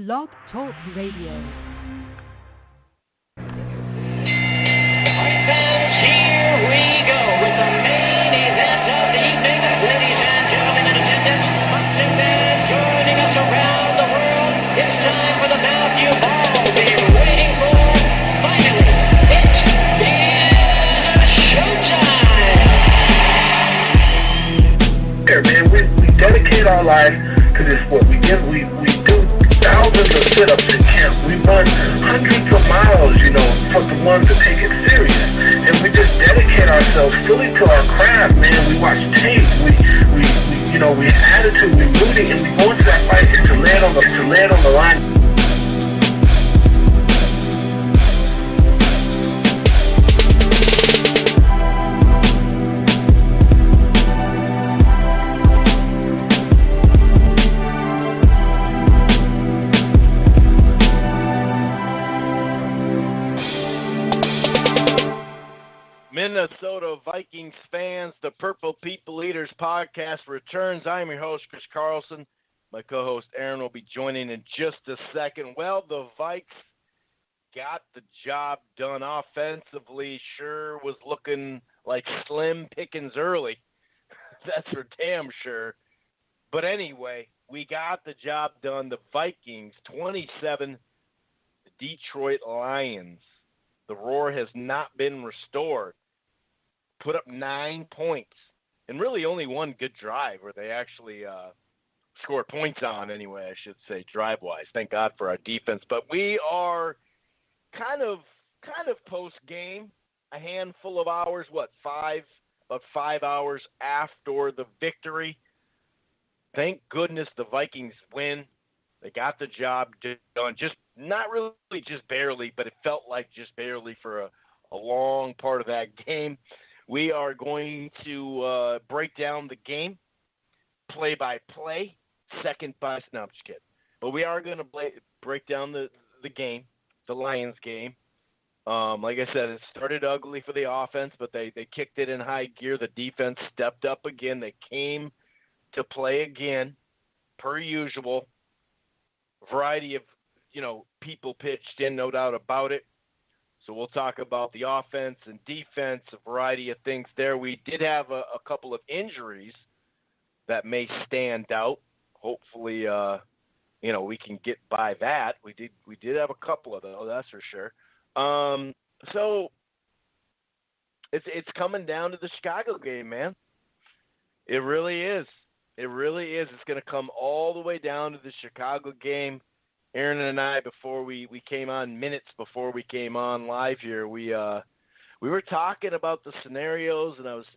Blog Talk Radio. Man, we dedicate our life to this sport. We do thousands of sit-ups in camp. We run hundreds of miles, for the ones that take it serious. And we just dedicate ourselves fully to our craft, man. We watch tape. We have attitude. We rooting, and we go into that fight to land on the line. Minnesota Vikings fans, the Purple People Eaters podcast returns. I'm your host, Chris Carlson. My co-host, Aaron, will be joining in just a second. Well, the Vikes got the job done offensively. Sure was looking like slim pickings early. That's for damn sure. But anyway, we got the job done. The Vikings, 27, the Detroit Lions. The roar has not been restored. Put up 9 points, and really only one good drive where they actually scored points on anyway, I should say, drive-wise. Thank God for our defense. But we are kind of post-game, a handful of hours, about 5 hours after the victory. Thank goodness the Vikings win. They got the job done. Just not really just barely, but it felt like just barely for a long part of that game. We are going to break down the game, play by play, no, I'm just kidding. But we are going to break down the game, the Lions game. Like I said, it started ugly for the offense, but they kicked it in high gear. The defense stepped up again. They came to play again, per usual. Variety of, people pitched in, no doubt about it. So we'll talk about the offense and defense, a variety of things there. We did have a couple of injuries that may stand out. Hopefully, we can get by that. We did have a couple of those, that's for sure. So it's coming down to the Chicago game, man. It really is. It really is. It's going to come all the way down to the Chicago game. Aaron and I, before we came on, minutes before we came on live here, we were talking about the scenarios, and I was,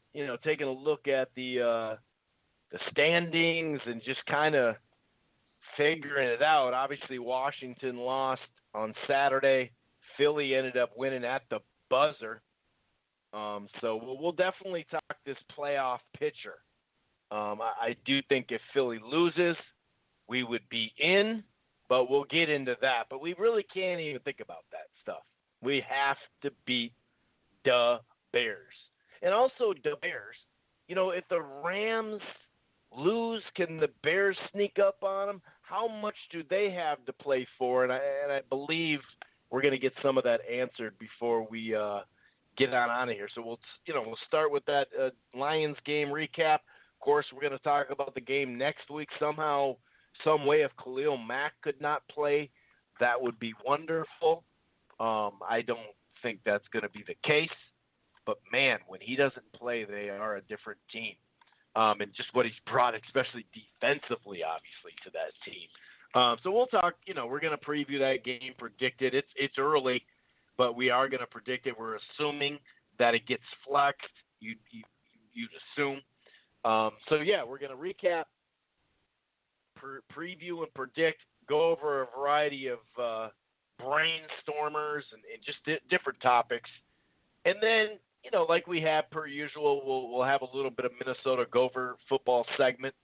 taking a look at the standings and just kind of figuring it out. Obviously, Washington lost on Saturday. Philly ended up winning at the buzzer. So we'll definitely talk this playoff picture. I do think if Philly loses, we would be in. But we'll get into that. But we really can't even think about that stuff. We have to beat the Bears. And also the Bears, if the Rams lose, can the Bears sneak up on them? How much do they have to play for? And I believe we're going to get some of that answered before we get on of here. So we'll start with that Lions game recap. Of course, we're going to talk about the game next week. Somehow, some way if Khalil Mack could not play, that would be wonderful. I don't think that's going to be the case. But, man, when he doesn't play, they are a different team. And just what he's brought, especially defensively, obviously, to that team. So we'll talk, we're going to preview that game, predict it. It's early, but we are going to predict it. We're assuming that it gets flexed. You'd assume. We're going to recap, preview and predict, go over a variety of brainstormers and just different topics. And then, like we have per usual, we'll have a little bit of Minnesota Gopher football segment,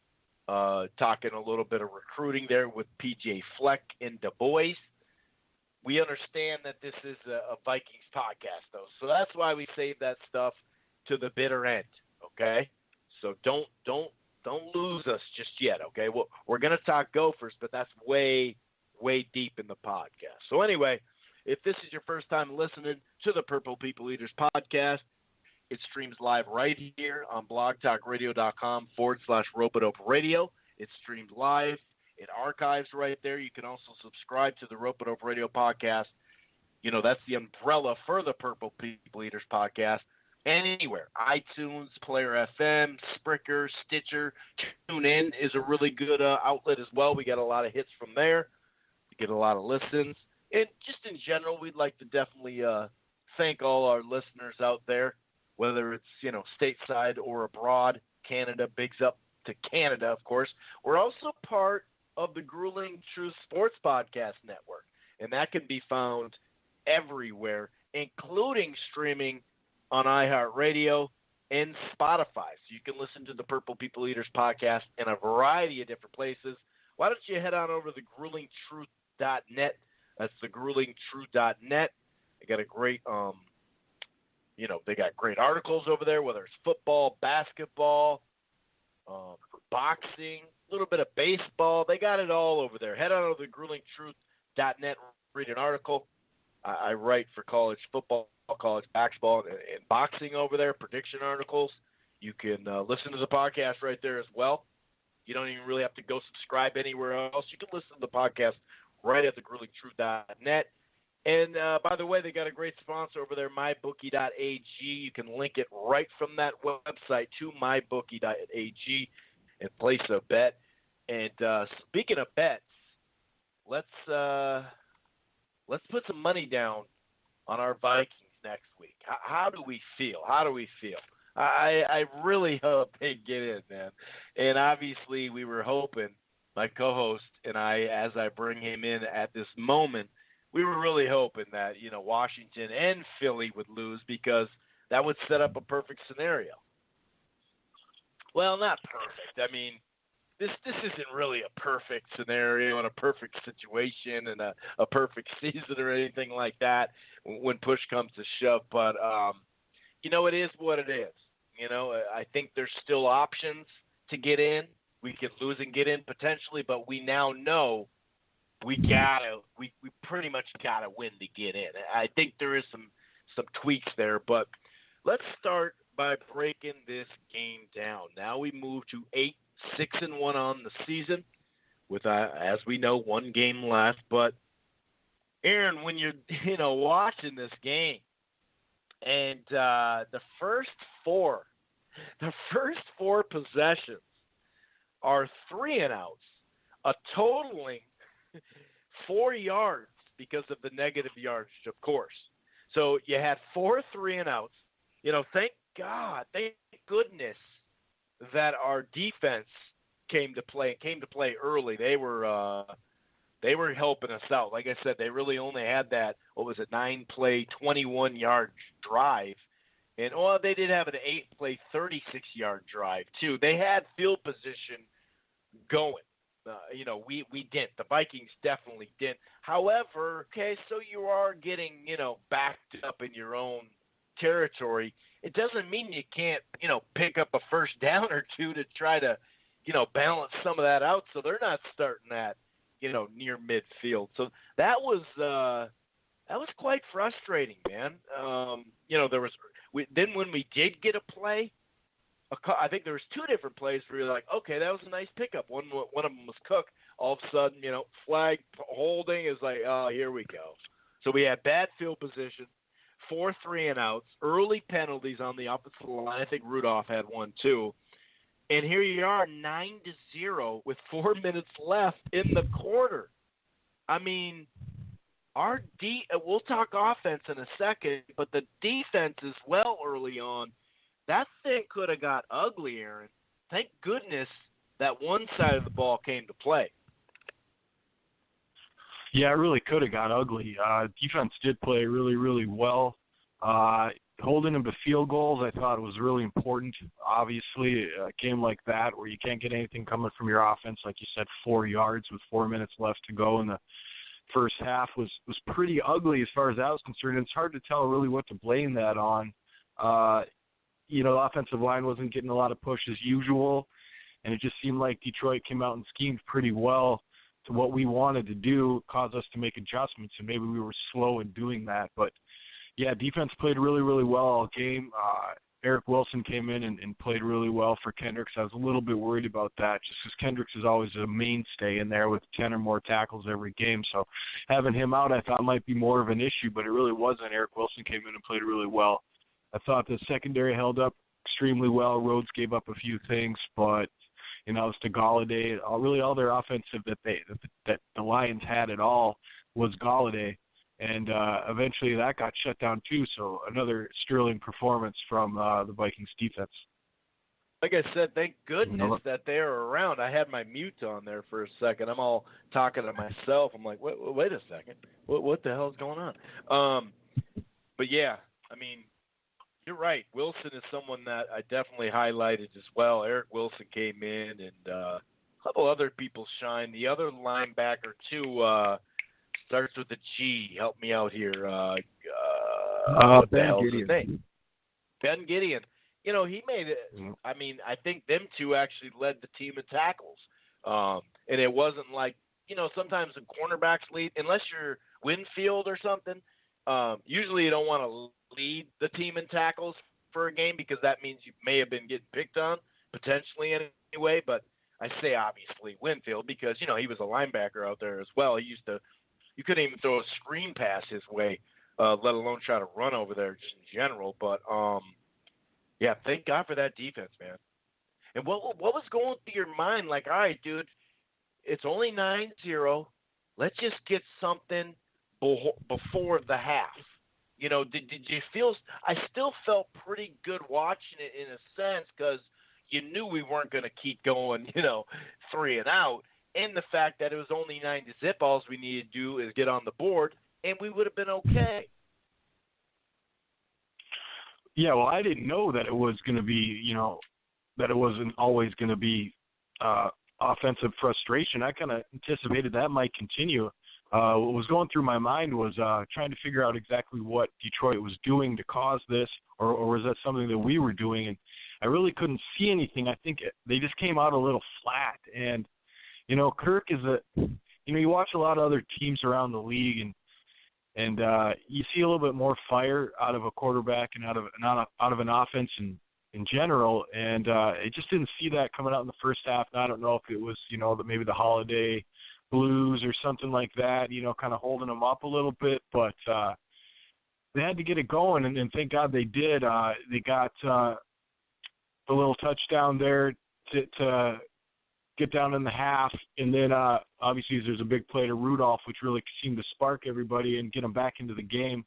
talking a little bit of recruiting there with PJ Fleck in Du Bois. We understand that this is a Vikings podcast, though, so that's why we save that stuff to the bitter end, okay? So don't lose us just yet, okay? Well, we're going to talk Gophers, but that's way way deep in the podcast. So anyway, if this is your first time listening to the Purple People Eaters podcast, it streams live right here on blogtalkradio.com/Rope-A-Dope Radio. It streams live. It archives right there. You can also subscribe to the Rope-A-Dope Radio podcast. You know, that's the umbrella for the Purple People Eaters podcast. Anywhere. iTunes, Player FM, Spreaker, Stitcher, TuneIn is a really good outlet as well. We get a lot of hits from there. We get a lot of listens. And just in general, we'd like to definitely thank all our listeners out there, whether it's, you know, stateside or abroad. Canada, bigs up to Canada, of course. We're also part of the Grueling Truth Sports Podcast Network, and that can be found everywhere, including streaming on iHeartRadio and Spotify. So you can listen to the Purple People Eaters podcast in a variety of different places. Why don't you head on over to gruelingtruth.net. That's the gruelingtruth.net. They got a great, they got great articles over there, whether it's football, basketball, boxing, a little bit of baseball. They got it all over there. Head on over to gruelingtruth.net, read an article. I write for college football, college basketball, and boxing over there, prediction articles. You can listen to the podcast right there as well. You don't even really have to go subscribe anywhere else. You can listen to the podcast right at the gruelingtruth.net. And by the way, they got a great sponsor over there, mybookie.ag. You can link it right from that website to mybookie.ag and place a bet. And speaking of bets, let's put some money down on our Vikings next week. How do we feel? I really hope they get in, man. And obviously, we were hoping, my co-host and I, as I bring him in at this moment, we were really hoping that, you know, Washington and Philly would lose, because that would set up a perfect scenario. Well, not perfect. I mean, this isn't really a perfect scenario and a perfect situation and a perfect season or anything like that when push comes to shove. But, you know, it is what it is. You know, I think there's still options to get in. We could lose and get in potentially, but we now know we pretty much gotta win to get in. I think there is some tweaks there, but let's start by breaking this game down. Now we move to 6-1 on the season, with as we know, one game left. But Aaron, when you're watching this game, and the first four possessions are 3-and-outs, a totaling 4 yards because of the negative yardage, of course. So you had 4 3-and-outs. You know, thank goodness that our defense came to play early. They were helping us out. Like I said, they really only had that, 9-play, 21-yard drive. And, they did have an 8-play, 36-yard drive, too. They had field position going. We didn't. The Vikings definitely didn't. However, so you are getting, backed up in your own territory. It doesn't mean you can't, pick up a first down or two to try to, balance some of that out, so they're not starting at, near midfield. So that was quite frustrating, man. Then when we did get a play, I think there was 2 different plays where you're like, okay, that was a nice pickup. One of them was Cook. All of a sudden, flag holding is like, oh, here we go. So we had bad field position, 4 3-and-outs, early penalties on the offensive line. I think Rudolph had one too. And here you are, 9-0 with 4 minutes left in the quarter. I mean, we'll talk offense in a second, but the defense as well early on, that thing could have got ugly, Aaron. Thank goodness that one side of the ball came to play. Yeah, it really could have got ugly. Defense did play really, really well. Holding them to field goals, I thought was really important. Obviously, a game like that where you can't get anything coming from your offense, like you said, 4 yards with 4 minutes left to go in the first half was pretty ugly as far as that was concerned. It's hard to tell really what to blame that on. The offensive line wasn't getting a lot of push as usual, and it just seemed like Detroit came out and schemed pretty well what we wanted to do caused us to make adjustments, and maybe we were slow in doing that. But, yeah, defense played really, really well all game. Eric Wilson came in and played really well for Kendricks. I was a little bit worried about that just because Kendricks is always a mainstay in there with 10 or more tackles every game. So having him out I thought might be more of an issue, but it really wasn't. Eric Wilson came in and played really well. I thought the secondary held up extremely well. Rhodes gave up a few things, but, you know, it was to Galladay. Really all their offensive that the Lions had at all was Galladay. And eventually that got shut down too, so another sterling performance from the Vikings defense. Like I said, thank goodness that they're around. I had my mute on there for a second. I'm all talking to myself. I'm like, wait a second. What the hell is going on? But, yeah, I mean, you're right. Wilson is someone that I definitely highlighted as well. Eric Wilson came in, and a couple other people shined. The other linebacker, too, starts with a G. Help me out here. What the hell is his name? Ben Gideon. You know, he made it. I mean, I think them two actually led the team in tackles. And it wasn't like, you know, sometimes the cornerbacks lead, unless you're Winfield or something. Usually you don't want to lead the team in tackles for a game because that means you may have been getting picked on, potentially anyway. But I say obviously Winfield because, you know, he was a linebacker out there as well. He used to. You couldn't even throw a screen pass his way, let alone try to run over there just in general. But, yeah, thank God for that defense, man. And what was going through your mind? Like, all right, dude, it's only 9-0. Let's just get something before the half. You know, did you feel – I still felt pretty good watching it in a sense because you knew we weren't going to keep going, you know, 3 and out. And the fact that it was only 9-0, all we needed to do is get on the board, and we would have been okay. Yeah, well, I didn't know that it was going to be, you know, that it wasn't always going to be offensive frustration. I kind of anticipated that might continue. What was going through my mind was trying to figure out exactly what Detroit was doing to cause this, or was that something that we were doing? And I really couldn't see anything. I think they just came out a little flat, and you know, Kirk is you watch a lot of other teams around the league, and you see a little bit more fire out of a quarterback and out of an offense in general, and I just didn't see that coming out in the first half. And I don't know if it was, you know, maybe the holiday blues or something like that, you know, kind of holding them up a little bit, but they had to get it going, and thank God they did. They got the little touchdown there to get down in the half, and then obviously there's a big play to Rudolph, which really seemed to spark everybody and get them back into the game.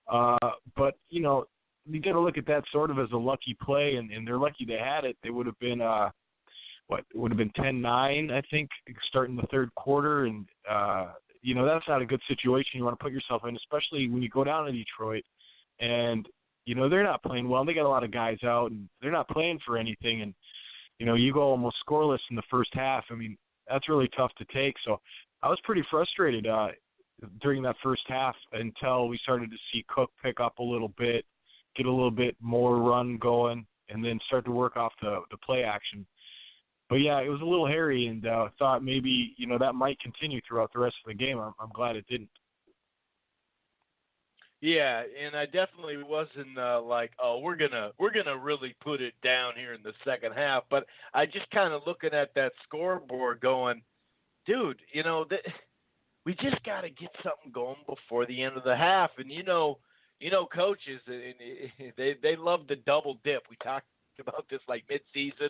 But, you know, you got to look at that sort of as a lucky play, and they're lucky they had it. They would have been, it would have been 10-9, I think, starting the third quarter, and, you know, that's not a good situation you want to put yourself in, especially when you go down to Detroit, and, you know, they're not playing well. They got a lot of guys out, and they're not playing for anything, and you know, you go almost scoreless in the first half. I mean, that's really tough to take. So I was pretty frustrated during that first half until we started to see Cook pick up a little bit, get a little bit more run going, and then start to work off the play action. But, yeah, it was a little hairy, and thought maybe, you know, that might continue throughout the rest of the game. I'm glad it didn't. Yeah, and I definitely wasn't like, oh, we're gonna really put it down here in the second half. But I just kind of looking at that scoreboard, going, dude, you know, we just got to get something going before the end of the half. And you know, coaches, they love the double dip. We talked about this like mid-season.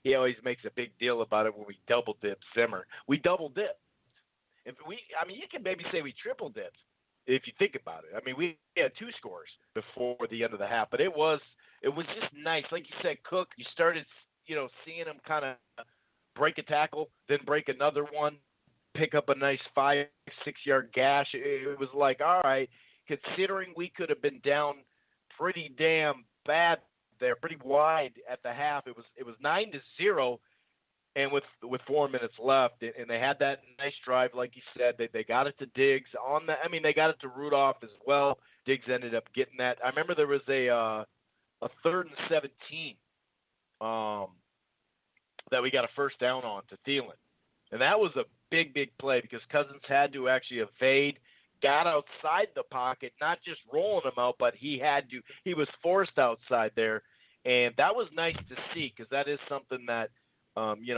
He always makes a big deal about it when we double dip Zimmer. We double dip. You can maybe say we triple dipped. If you think about it. I mean, we had 2 scores before the end of the half, but it was just nice. Like you said, Cook, you started, you know, seeing him kind of break a tackle, then break another one, pick up a nice 5-6 yard gash. It was like, all right, considering we could have been down pretty damn bad there, pretty wide at the half. It was 9-0. And with 4 minutes left, and they had that nice drive, like you said, they got it to Diggs on that. I mean, they got it to Rudolph as well. Diggs ended up getting that. I remember there was a 3rd and 17 that we got a first down on to Thielen, And that was a big, big play because Cousins had to actually evade, got outside the pocket, not just rolling him out, but he was forced outside there. And that was nice to see because that is something that,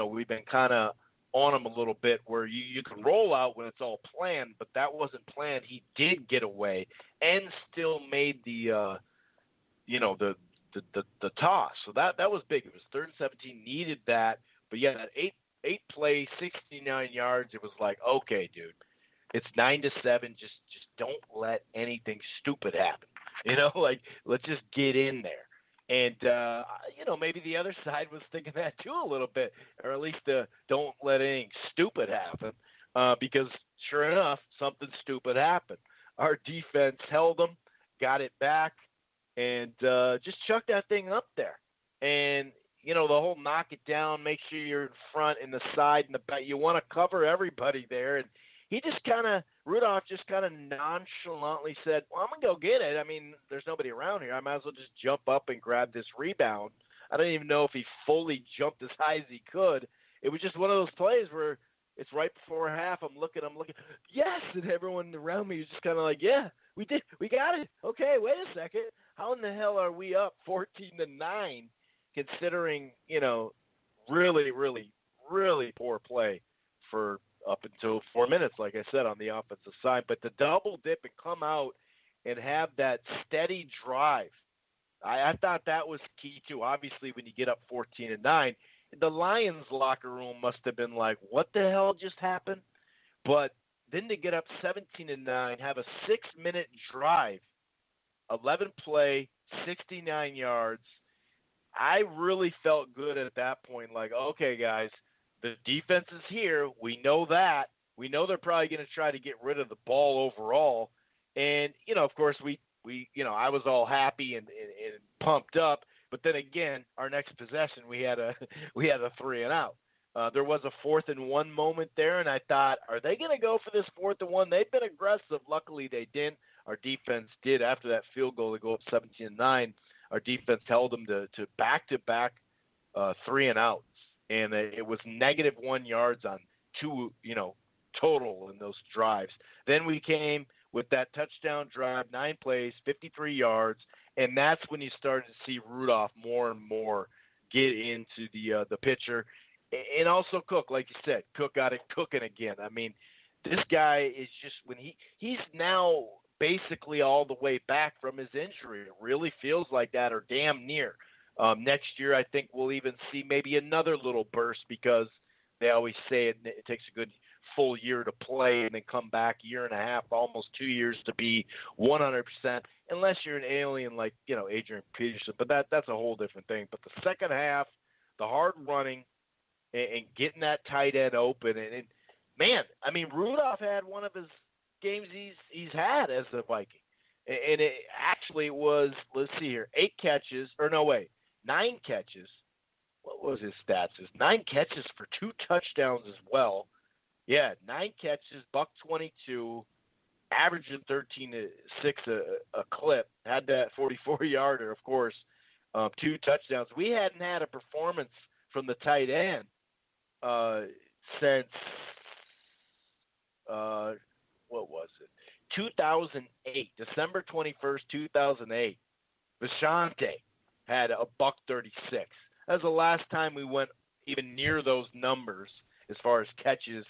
we've been kind of on him a little bit where you can roll out when it's all planned, but that wasn't planned. He did get away and still made the toss. So that was big. It was 3rd and 17, needed that. But yeah, that eight play, 69 yards. It was like, okay, dude, it's 9-7. Just don't let anything stupid happen. Let's just get in there. And, maybe the other side was thinking that too a little bit, or at least don't let anything stupid happen, because sure enough, something stupid happened. Our defense held them, got it back, and just chucked that thing up there. And, the whole knock it down, make sure you're in front and the side and the back. You want to cover everybody there. And Rudolph just kind of nonchalantly said, well, I'm going to go get it. I mean, there's nobody around here. I might as well just jump up and grab this rebound. I don't even know if he fully jumped as high as he could. It was just one of those plays where it's right before half. I'm looking, yes, and everyone around me is just kind of like, yeah, we did. We got it. Okay, wait a second. How in the hell are we up 14-9 considering, really, really, really poor play for up until 4 minutes, like I said, on the offensive side. But to double dip and come out and have that steady drive, I thought that was key too. Obviously, when you get up 14-9, the Lions locker room must have been like, what the hell just happened? But then to get up 17-9, have a 6-minute drive, 11 play, 69 yards, I really felt good at that point. Like, okay, guys, the defense is here. We know that. We know they're probably going to try to get rid of the ball overall. And, of course, I was all happy and pumped up. But then again, our next possession, we had a 3-and-out. There was a 4th-and-1 moment there, and I thought, are they going to go for this 4th-and-1? They've been aggressive. Luckily, they didn't. Our defense did after that field goal to go up 17-9. Our defense held them to back-to-back 3-and-outs, and it was -1 yards on 2, total in those drives. Then we came with that touchdown drive, 9 plays, 53 yards, and that's when you started to see Rudolph more and more get into the picture. And also Cook, like you said, Cook got it cooking again. I mean, this guy is just he's now basically all the way back from his injury. It really feels like that, or damn near. Next year, I think we'll even see maybe another little burst because they always say it takes a good full year to play and then come back year and a half, almost 2 years to be 100%, unless you're an alien like, Adrian Peterson. But that's a whole different thing. But the second half, the hard running and getting that tight end open. And man, I mean, Rudolph had one of his games he's had as a Viking. And it actually was, let's see here, 9 catches. What was his stats? It was 9 catches for 2 touchdowns as well. Yeah, 9 catches, $122, averaging 13-6 a clip. Had that 44-yarder, of course, 2 touchdowns. We hadn't had a performance from the tight end since what was it? 2008, December 21st, 2008. Vashante had a $136. That was the last time we went even near those numbers as far as catches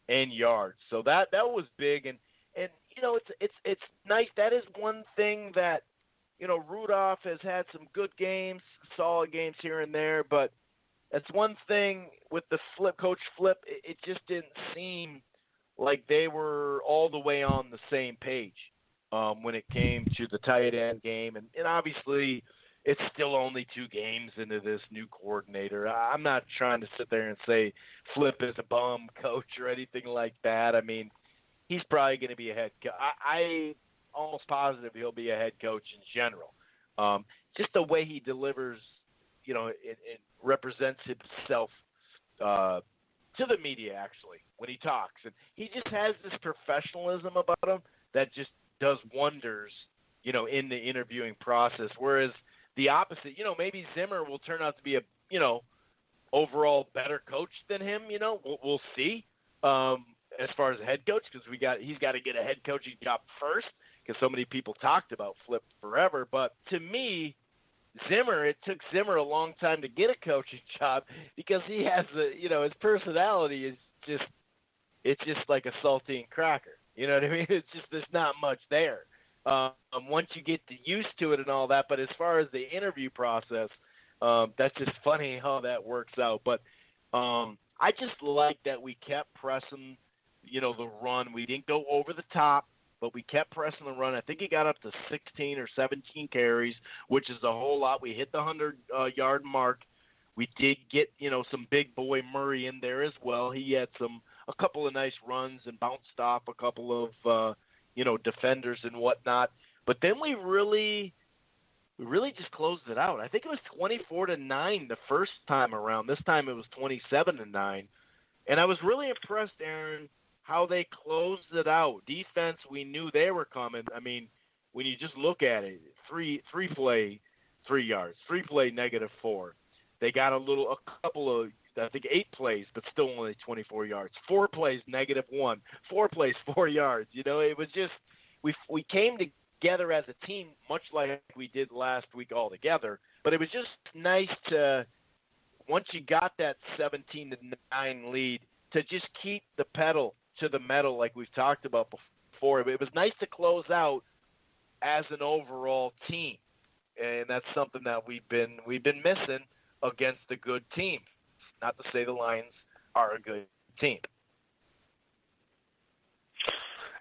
and yards. So that was big, and it's nice. That is one thing that Rudolph has had some good games, solid games here and there, but that's one thing with the Coach Flip. It just didn't seem like they were all the way on the same page when it came to the tight end game, and obviously it's still only 2 games into this new coordinator. I'm not trying to sit there and say Flip is a bum coach or anything like that. I mean, he's probably going to be a head coach. I almost positive he'll be a head coach in general. Just the way he delivers, it represents himself to the media, actually, when he talks. And he just has this professionalism about him that just does wonders, in the interviewing process, whereas the opposite, maybe Zimmer will turn out to be a, overall better coach than him. We'll see. as far as a head coach, because he's got to get a head coaching job first, because so many people talked about Flip forever. But to me, it took Zimmer a long time to get a coaching job, because he has his personality is it's just like a saltine cracker. You know what I mean? It's just, there's not much there. Once you get used to it and all that, but as far as the interview process, that's just funny how that works out. But I just like that we kept pressing, the run. We didn't go over the top, but we kept pressing the run. I think he got up to 16 or 17 carries, which is a whole lot. We hit the 100-yard mark. We did get, some big boy Murray in there as well. He had a couple of nice runs and bounced off a couple of, defenders and whatnot. But then we really just closed it out. I think it was 24-9 the first time around. This time it was 27-9. And I was really impressed, Aaron, how they closed it out. Defense, we knew they were coming. I mean, when you just look at it, three play, 3 yards, 3 play, -4. They got a couple of, I think 8 plays, but still only 24 yards. 4 plays, -1. 4 plays, 4 yards. It was just, we came together as a team, much like we did last week all together. But it was just nice to, once you got that 17-9 lead, to just keep the pedal to the metal like we've talked about before. It was nice to close out as an overall team, and that's something that we've been missing against a good team. Not to say the Lions are a good team.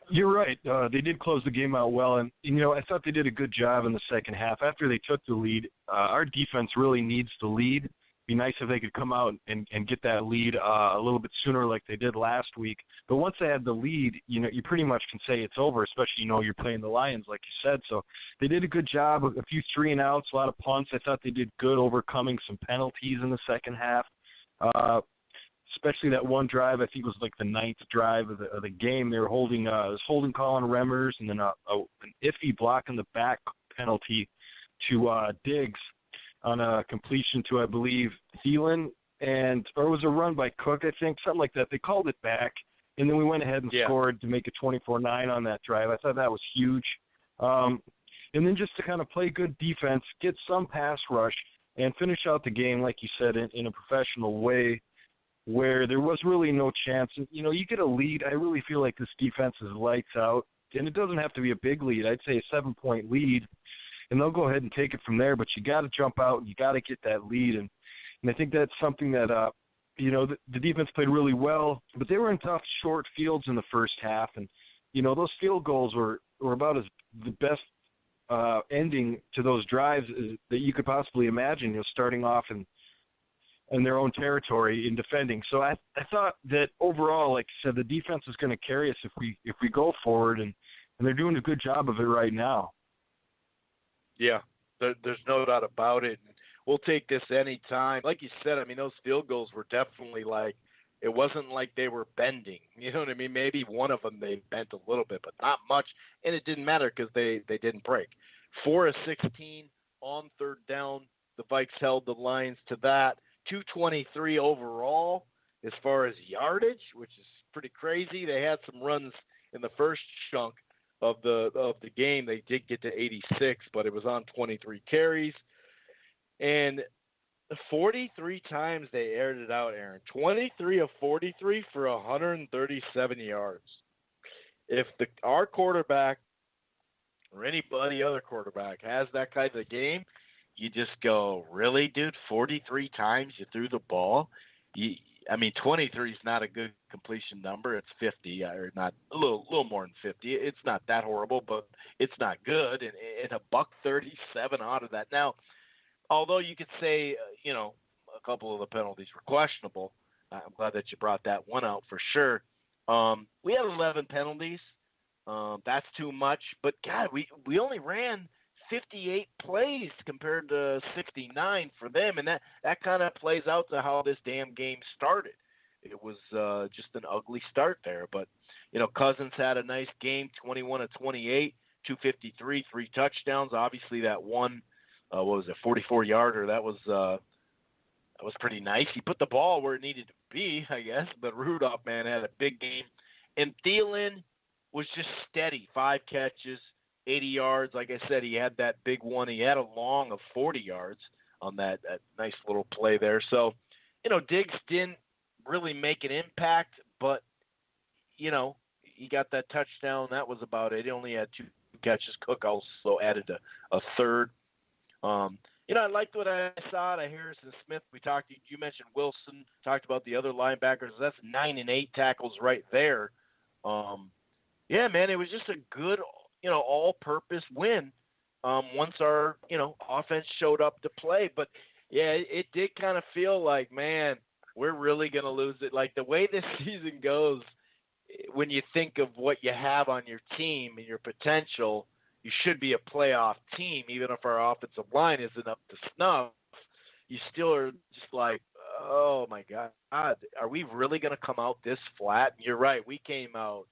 You're right. They did close the game out well, and I thought they did a good job in the second half. After they took the lead, our defense really needs the lead. It'd be nice if they could come out and get that lead a little bit sooner, like they did last week. But once they had the lead, you pretty much can say it's over. Especially you're playing the Lions, like you said. So they did a good job. A few 3-and-outs, a lot of punts. I thought they did good overcoming some penalties in the second half. Especially that one drive, I think it was like the 9th drive of the game. They were holding call on Remmers, and then an iffy block in the back penalty to Diggs on a completion to, I believe, Thielen, or it was a run by Cook, I think, something like that. They called it back, and then we went ahead and scored to make it 24-9 on that drive. I thought that was huge. And then just to kind of play good defense, get some pass rush, and finish out the game, like you said, in a professional way, where there was really no chance. And, you get a lead. I really feel like this defense is lights out, and it doesn't have to be a big lead. I'd say a 7-point lead, and they'll go ahead and take it from there. But you got to jump out, and you got to get that lead. And I think that's something that, the defense played really well, but they were in tough, short fields in the first half. And, those field goals were about the best ending to those drives that you could possibly imagine, starting off in their own territory in defending. So I thought that overall, like I said, the defense is going to carry us if we go forward, and they're doing a good job of it right now. Yeah, there's no doubt about it. We'll take this any time. Like you said, I mean, those field goals were definitely it wasn't like they were bending. You know what I mean? Maybe one of them they bent a little bit, but not much, and it didn't matter because they didn't break. 4 of 16 on 3rd down. The Vikes held the Lions to that. 223 overall as far as yardage, which is pretty crazy. They had some runs in the first chunk of the game. They did get to 86, but it was on 23 carries. And 43 times they aired it out, Aaron. 23 of 43 for 137 yards. If our quarterback or anybody other quarterback has that kind of game, you just go, really, dude? 43 times you threw the ball? 23 is not a good completion number. It's 50, or not a little more than 50. It's not that horrible, but it's not good. And a $137 out of that. Now, although you could say, a couple of the penalties were questionable, I'm glad that you brought that one out for sure. We had 11 penalties. That's too much. But, God, we only ran 58 plays compared to 69 for them, and that kind of plays out to how this damn game started. It was just an ugly start there, but Cousins had a nice game, 21 of 28, 253, 3 touchdowns. Obviously, that one, 44-yarder, that was That was pretty nice. He put the ball where it needed to be, I guess. But Rudolph, man, had a big game. And Thielen was just steady. 5 catches, 80 yards. Like I said, he had that big one. He had a long of 40 yards on that nice little play there. So, Diggs didn't really make an impact, but, he got that touchdown. That was about it. He only had 2 catches. Cook also added a third. I liked what I saw out of Harrison Smith. You mentioned Wilson, talked about the other linebackers. That's 9 and 8 tackles right there. Yeah, man, it was just a good, all-purpose win once our, offense showed up to play. But, yeah, it did kind of feel like, man, we're really going to lose it. Like the way this season goes, when you think of what you have on your team and your potential, you should be a playoff team, even if our offensive line isn't up to snuff. You still are just like, oh, my God, are we really going to come out this flat? And you're right. We came out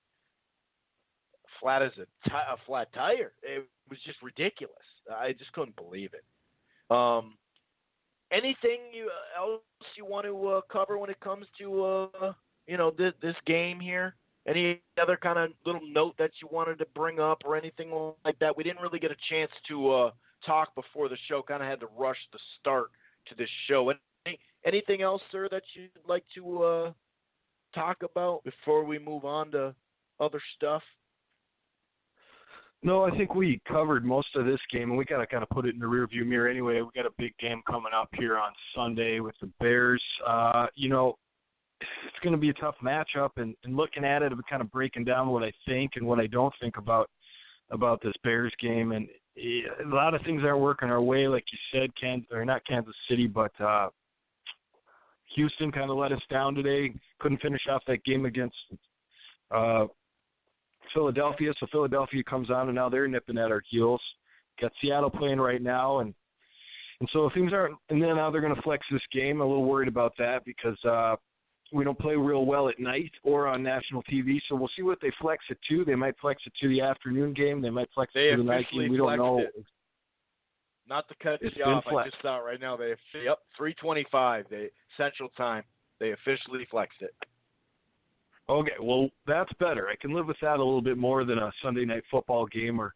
flat as a flat tire. It was just ridiculous. I just couldn't believe it. Anything else you want to cover when it comes to, this game here? Any other kind of little note that you wanted to bring up or anything like that? We didn't really get a chance to talk before the show. Kind of had to rush the start to this show. Anything else, sir, that you'd like to talk about before we move on to other stuff? No, I think we covered most of this game, and we got to kind of put it in the rearview mirror anyway. We got a big game coming up here on Sunday with the Bears. It's going to be a tough matchup, and looking at it, I'm kind of breaking down what I think and what I don't think about this Bears game. And a lot of things aren't working our way, like you said, not Kansas City, but Houston kind of let us down today. Couldn't finish off that game against Philadelphia, so Philadelphia comes on, and now they're nipping at our heels. Got Seattle playing right now, and so things aren't – and then now they're going to flex this game. I'm a little worried about that because we don't play real well at night or on national TV, so we'll see what they flex it to. They might flex it to the afternoon game. They might flex it to the night game. We don't know. Not to cut you off, I just saw it right now. 3:25 Central Time. They officially flexed it. Okay, well, that's better. I can live with that a little bit more than a Sunday night football game or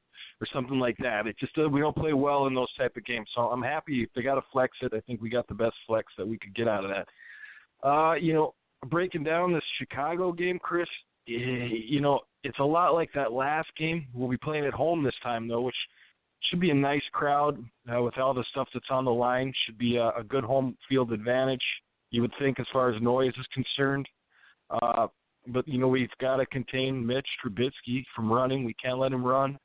something like that. It just we don't play well in those type of games. So I'm happy if they got to flex it. I think we got the best flex that we could get out of that. Breaking down this Chicago game, Chris, it's a lot like that last game. We'll be playing at home this time, though, which should be a nice crowd with all the stuff that's on the line. Should be a good home field advantage, you would think, as far as noise is concerned. But, we've got to contain Mitch Trubisky from running. We can't let him run.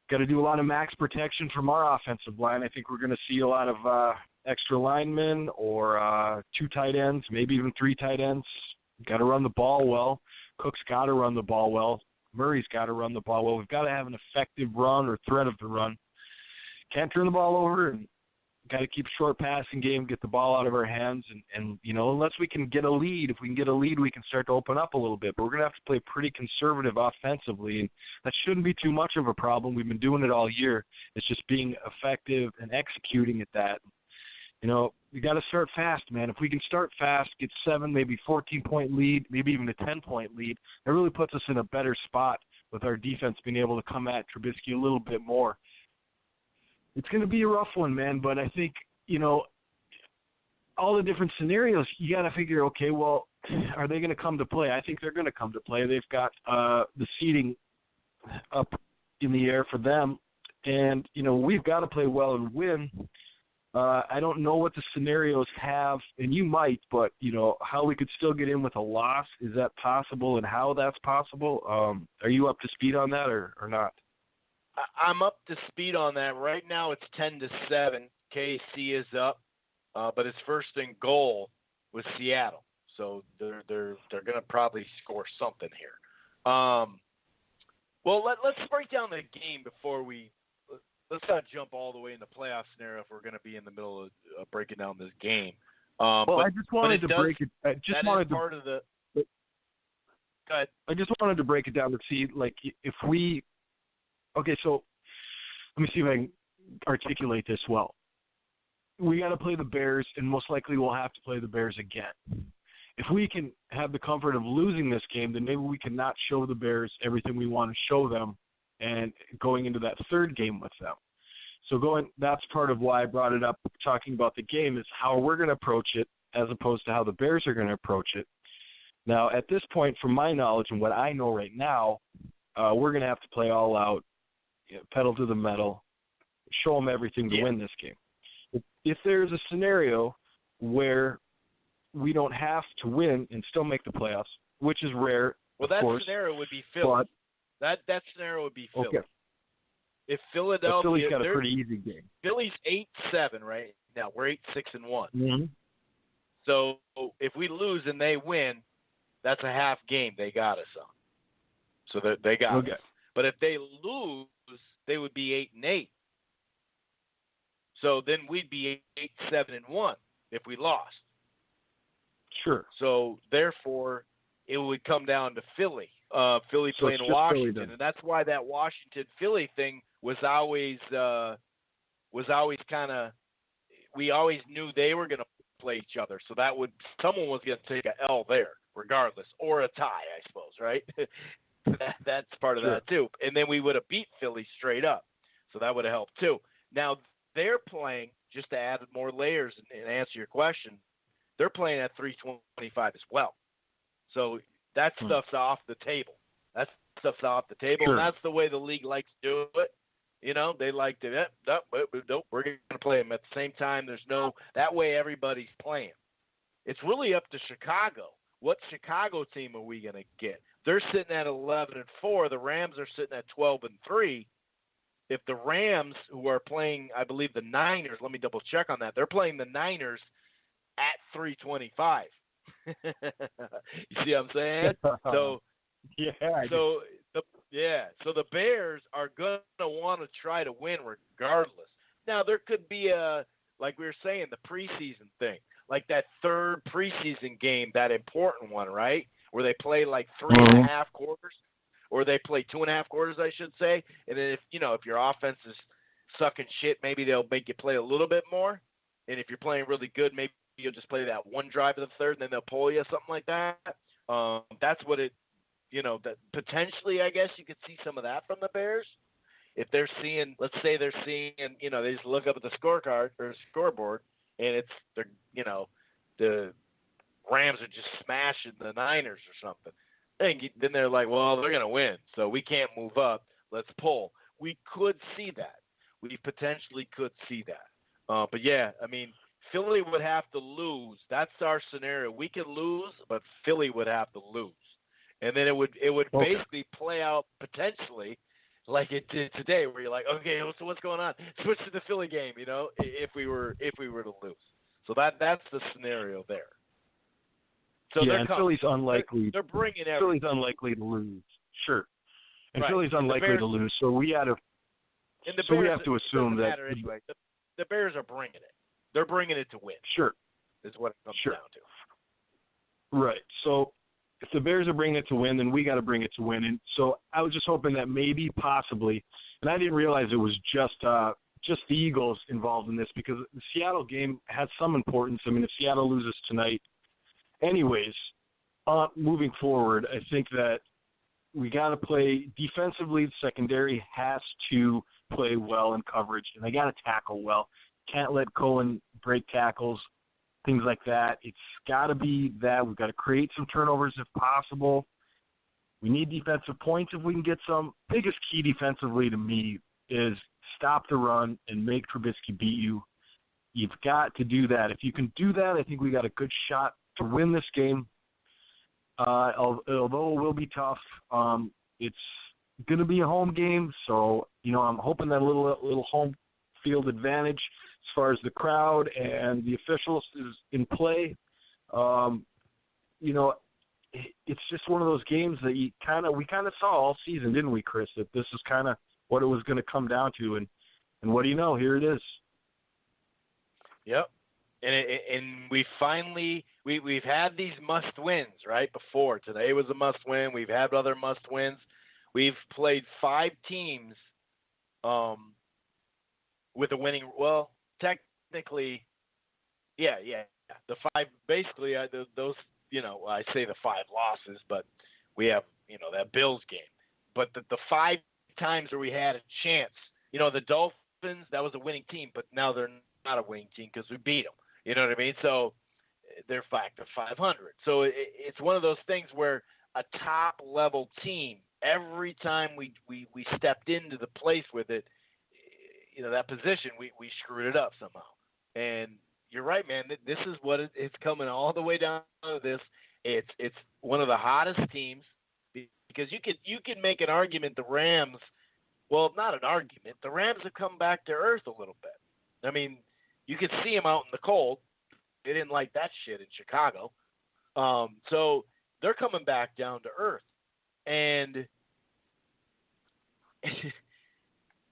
Got to do a lot of max protection from our offensive line. I think we're going to see a lot of extra linemen or 2 tight ends, maybe even 3 tight ends. Got to run the ball well. Cook's got to run the ball well. Murray's got to run the ball well. We've got to have an effective run or threat of the run. Can't turn the ball over, and got to keep short passing game, get the ball out of our hands, and unless we can get a lead, if we can get a lead, we can start to open up a little bit. But we're going to have to play pretty conservative offensively, and that shouldn't be too much of a problem. We've been doing it all year. It's just being effective and executing at that. We got to start fast, man. If we can start fast, get 7, maybe 14-point lead, maybe even a 10-point lead, that really puts us in a better spot with our defense being able to come at Trubisky a little bit more. It's going to be a rough one, man, but I think, all the different scenarios, you got to figure, okay, well, are they going to come to play? I think they're going to come to play. They've got the seeding up in the air for them, and, we've got to play well and win. I don't know what the scenarios have, and you might, but, how we could still get in with a loss, is that possible, and how that's possible? Are you up to speed on that or not? I'm up to speed on that. Right now it's 10-7. KC is up, but it's first and goal with Seattle. So they're going to probably score something here. Well, let's break down the game before let's not jump all the way in the playoff scenario if we're going to be in the middle of breaking down this game. I just wanted to break it. I just wanted wanted to break it down to see, like, if we. Okay, so let me see if I can articulate this well. we got to play the Bears, and most likely we'll have to play the Bears again. If we can have the comfort of losing this game, then maybe we can not show the Bears everything we want to show them and going into that third game with them. So that's part of why I brought it up, talking about the game, is how we're going to approach it as opposed to how the Bears are going to approach it. Now, at this point, from my knowledge and what I know right now, we're going to have to play all out, pedal to the metal, show them everything to win this game. If there's a scenario where we don't have to win and still make the playoffs, which is rare, well, that course, scenario would be Philly. That scenario would be Philly. Okay. If Philadelphia, but Philly's got a pretty easy game. Philly's 8-7 right now. We're 8-6-1. Mm-hmm. So if we lose and they win, that's a half game they got us on. So they got us. But if they lose, they would be 8-8. So then we'd be 8-7-1 if we lost. Sure. So therefore, it would come down to Philly. Philly playing Washington, and that's why that Washington-Philly thing was always kind of. We always knew they were going to play each other, so someone was going to take a L there, regardless, or a tie, I suppose, right? That's part of that too. And then we would have beat Philly straight up, so that would have helped too. Now they're playing, just to add more layers and answer your question, they're playing at 325 as well. So that stuff's off the table. That stuff's off the table, and that's the way the league likes to do it. They like to, nope, we're going to play them at the same time. That way everybody's playing. It's really up to Chicago. What Chicago team are we going to get? They're sitting at 11-4. The Rams are sitting at 12-3. If the Rams, who are playing, I believe, the Niners, let me double check on that. They're playing the Niners at 325. You see what I'm saying? So the Bears are going to want to try to win regardless. Now there could be like we were saying, the preseason thing, like that third preseason game, that important one, right? Where they play like 3.5 quarters, or they play 2.5 quarters, I should say. And then if your offense is sucking shit, maybe they'll make you play a little bit more. And if you're playing really good, maybe you'll just play that one drive of the third, and then they'll pull you, something like that. That's what it, that potentially, I guess you could see some of that from the Bears. If they're seeing, let's say they're seeing, they just look up at the scorecard or scoreboard, and the Rams are just smashing the Niners or something. Then they're like, well, they're going to win, so we can't move up. Let's pull. We could see that. We potentially could see that. But yeah, I mean, Philly would have to lose. That's our scenario. We could lose, but Philly would have to lose. And then it would basically play out potentially like it did today, where you're like, okay, so what's going on? Switch to the Philly game, if we were to lose. So that's the scenario there. So and Philly's unlikely. They're bringing everything. Philly's unlikely to lose. Sure. And right. Philly's unlikely to lose, so we have to assume that anyway. The Bears are bringing it. They're bringing it to win. Sure. Is what it comes down to. Right. So if the Bears are bringing it to win, then we got to bring it to win. And so I was just hoping that maybe, possibly, and I didn't realize it was just the Eagles involved in this, because the Seattle game had some importance. I mean, if Seattle loses tonight, anyways, moving forward, I think that we got to play defensively. The secondary has to play well in coverage, and they got to tackle well. Can't let Cohen break tackles, things like that. It's got to be that. We've got to create some turnovers if possible. We need defensive points if we can get some. Biggest key defensively to me is stop the run and make Trubisky beat you. You've got to do that. If you can do that, I think we got a good shot to win this game. Although it will be tough, it's going to be a home game, so I'm hoping that a little home field advantage as far as the crowd and the officials is in play. It's just one of those games that we kind of saw all season, didn't we, Chris? That this is kind of what it was going to come down to, and what do you know? Here it is. Yep. And we finally we've had these must wins right before. Today was a must win. We've had other must wins. We've played 5 teams with a winning. Well, technically, yeah. The five, basically, those, I say the five losses, but we have, that Bills game. But the five times where we had a chance, the Dolphins, that was a winning team, but now they're not a winning team because we beat them. You know what I mean? So they're factor 500. So it's one of those things where a top-level team, every time we stepped into the place with it, that position, we screwed it up somehow. And you're right, man. This is what it's coming all the way down to this. It's one of the hottest teams because you can make an argument the Rams, well, not an argument. The Rams have come back to earth a little bit. I mean, you could see them out in the cold. They didn't like that shit in Chicago. So they're coming back down to earth. And,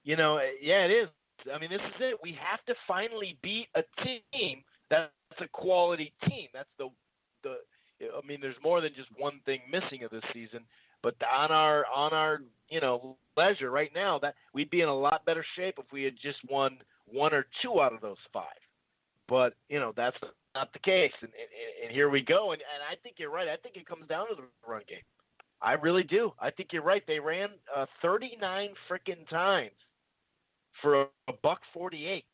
yeah, it is. I mean, this is it. We have to finally beat a team that's a quality team. That's I mean, there's more than just one thing missing of this season. But on our leisure right now, that we'd be in a lot better shape if we had just won one or two out of those five. But that's not the case, and here we go. And I think you're right. I think it comes down to the run game. I really do. I think you're right. They ran 39 freaking times for $148.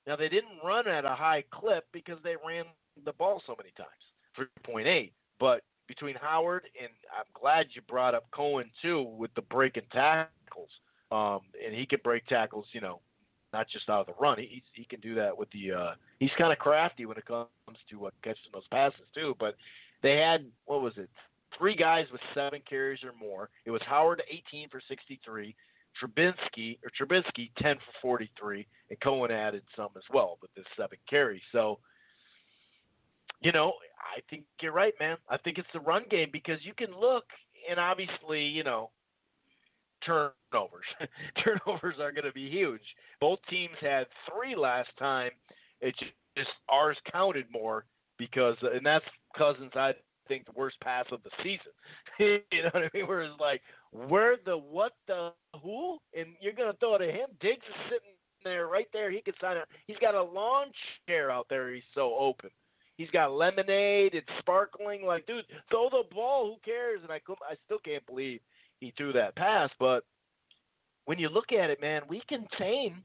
Now they didn't run at a high clip because they ran the ball so many times, 3.8. But between Howard and I'm glad you brought up Cohen too with the breaking tackles, and he can break tackles, not just out of the run. He can do that with the. He's kind of crafty when it comes to catching those passes too. But they had 3 guys with 7 carries or more. It was Howard 18 for 63, Trubisky 10 for 43, and Cohen added some as well with his 7 carries. So, I think you're right, man. I think it's the run game because you can look and obviously, turnovers. Turnovers are going to be huge. Both teams had 3 last time. It's just ours counted more because, and that's Cousins, I think, the worst pass of the season. You know what I mean? Where it's like, where the, what the, who? And you're going to throw it at him. Diggs is sitting there, right there. He could sign up. He's got a lawn chair out there. He's so open. He's got lemonade. It's sparkling. Like, dude, throw the ball. Who cares? And I still can't believe he threw that pass. But when you look at it, man, we contain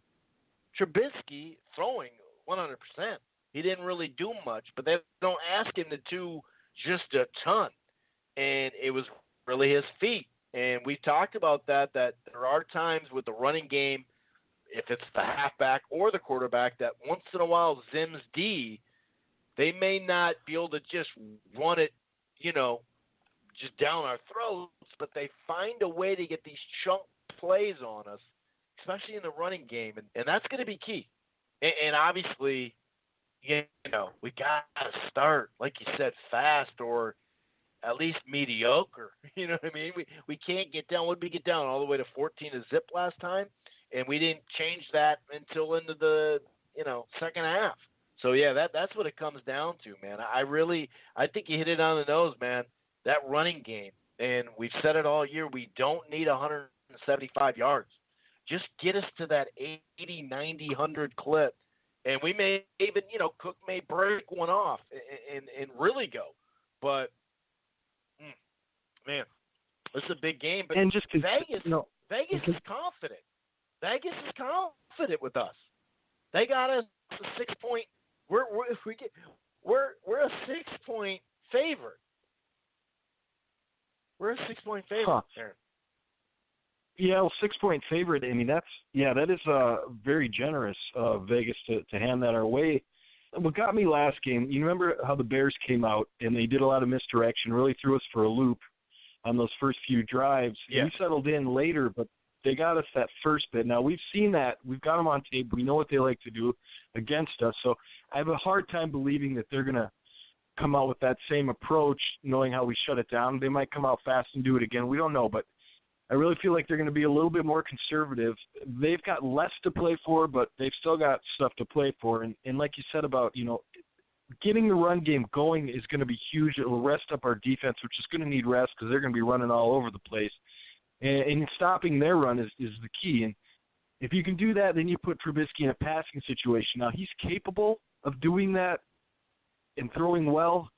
Trubisky throwing 100%. He didn't really do much, but they don't ask him to do just a ton. And it was really his feet. And we've talked about that there are times with the running game, if it's the halfback or the quarterback, that once in a while Zim's D, they may not be able to just run it, just down our throats, but they find a way to get these chunk plays on us, especially in the running game. And that's going to be key. And obviously, we got to start, like you said, fast or at least mediocre. You know what I mean? We can't get down. What did we get down? All the way to 14 to zip last time? And we didn't change that until into the, second half. So, yeah, that's what it comes down to, man. I think you hit it on the nose, man. That running game, and we've said it all year, we don't need 175 yards. Just get us to that 80, 90, 100 clip. And we may even, Cook may break one off and really go. But, man, this is a big game. But and just Vegas is confident. Vegas is confident with us. They got us a 6-point. We're a 6-point favorite. We're a 6-point favorite. Huh. Aaron. Yeah, well, 6-point favorite. I mean, that is very generous of Vegas to hand that our way. What got me last game, you remember how the Bears came out and they did a lot of misdirection, really threw us for a loop on those first few drives. Yeah. We settled in later, but they got us that first bit. Now, we've seen that. We've got them on tape. We know what they like to do against us. So I have a hard time believing that they're going to come out with that same approach, knowing how we shut it down. They might come out fast and do it again. We don't know, but I really feel like they're going to be a little bit more conservative. They've got less to play for, but they've still got stuff to play for. And like you said about, getting the run game going is going to be huge. It will rest up our defense, which is going to need rest because they're going to be running all over the place. And stopping their run is the key. And if you can do that, then you put Trubisky in a passing situation. Now, he's capable of doing that and throwing well,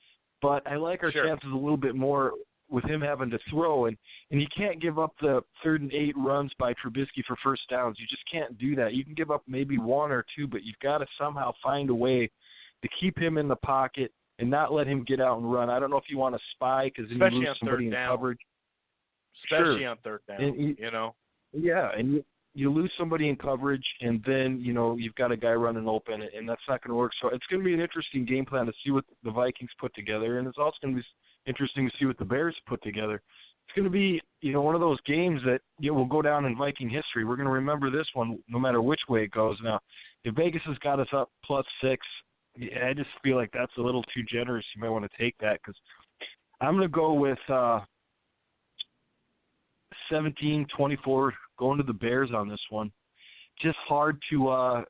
but I like our chances a little bit more with him having to throw. And you can't give up the 3rd and 8 runs by Trubisky for first downs. You just can't do that. You can give up maybe 1 or 2, but you've got to somehow find a way to keep him in the pocket and not let him get out and run. I don't know if you want to spy because then you lose somebody in coverage. Especially on 3rd down, you know. Yeah, and you lose somebody in coverage, and then, you know, you've got a guy running open, and that's not going to work. So it's going to be an interesting game plan to see what the Vikings put together, and it's also going to be interesting to see what the Bears put together. It's going to be, you know, one of those games that, you know, will go down in Viking history. We're going to remember this one no matter which way it goes. Now, if Vegas has got us up +6, I just feel like that's a little too generous. You might want to take that because I'm going to go with 17-24 going to the Bears on this one. Just hard to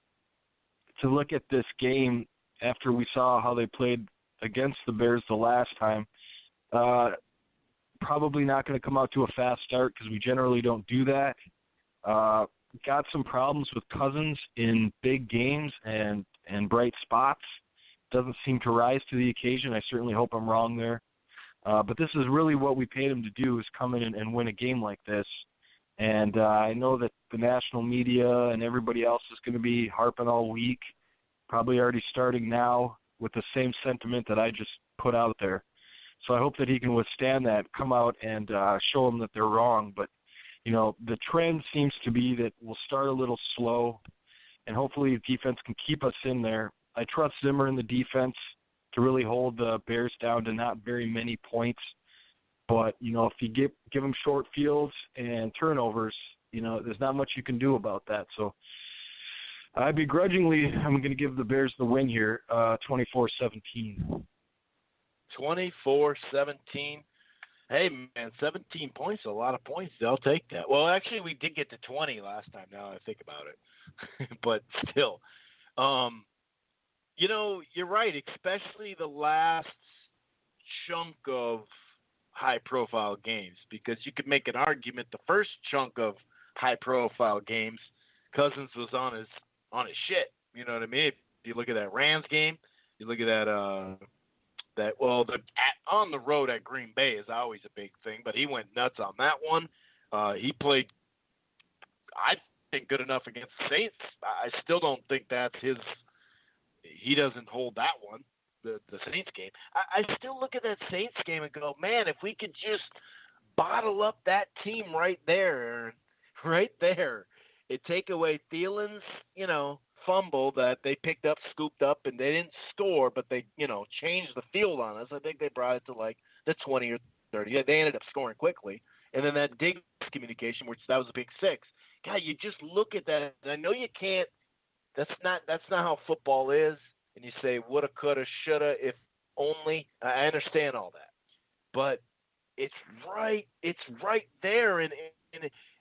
look at this game after we saw how they played against the Bears the last time. Probably not going to come out to a fast start because we generally don't do that. Got some problems with Cousins in big games and bright spots. Doesn't seem to rise to the occasion. I certainly hope I'm wrong there. But this is really what we paid him to do, is come in and win a game like this. And I know that the national media and everybody else is going to be harping all week, probably already starting now with the same sentiment that I just put out there. So I hope that he can withstand that, come out and show them that they're wrong. But, you know, the trend seems to be that we'll start a little slow, and hopefully the defense can keep us in there. I trust Zimmer in the defense to really hold the Bears down to not very many points. But, you know, if you give them short fields and turnovers, you know, there's not much you can do about that. So I'm going to give the Bears the win here, 24-17. 24-17. Hey, man, 17 points, a lot of points. They'll take that. Well, actually, we did get to 20 last time, now I think about it. But still, you know, you're right, especially the last chunk of high-profile games, because you could make an argument the first chunk of high-profile games, Cousins was on his shit. You know what I mean? If you look at that Rams game, you look at that on the road at Green Bay is always a big thing, but he went nuts on that one. He played, I think, good enough against the Saints. I still don't think that's his. He doesn't hold that one, the Saints game. I still look at that Saints game and go, man, if we could just bottle up that team right there, and take away Thielen's, you know, fumble that they picked up, scooped up, and they didn't score, but they, you know, changed the field on us. I think they brought it to like the 20 or 30. They ended up scoring quickly. And then that Diggs communication, which that was a big 6. God, you just look at that. And I know you can't. That's not how football is. And you say woulda, coulda, shoulda, if only. I understand all that, but it's right there. And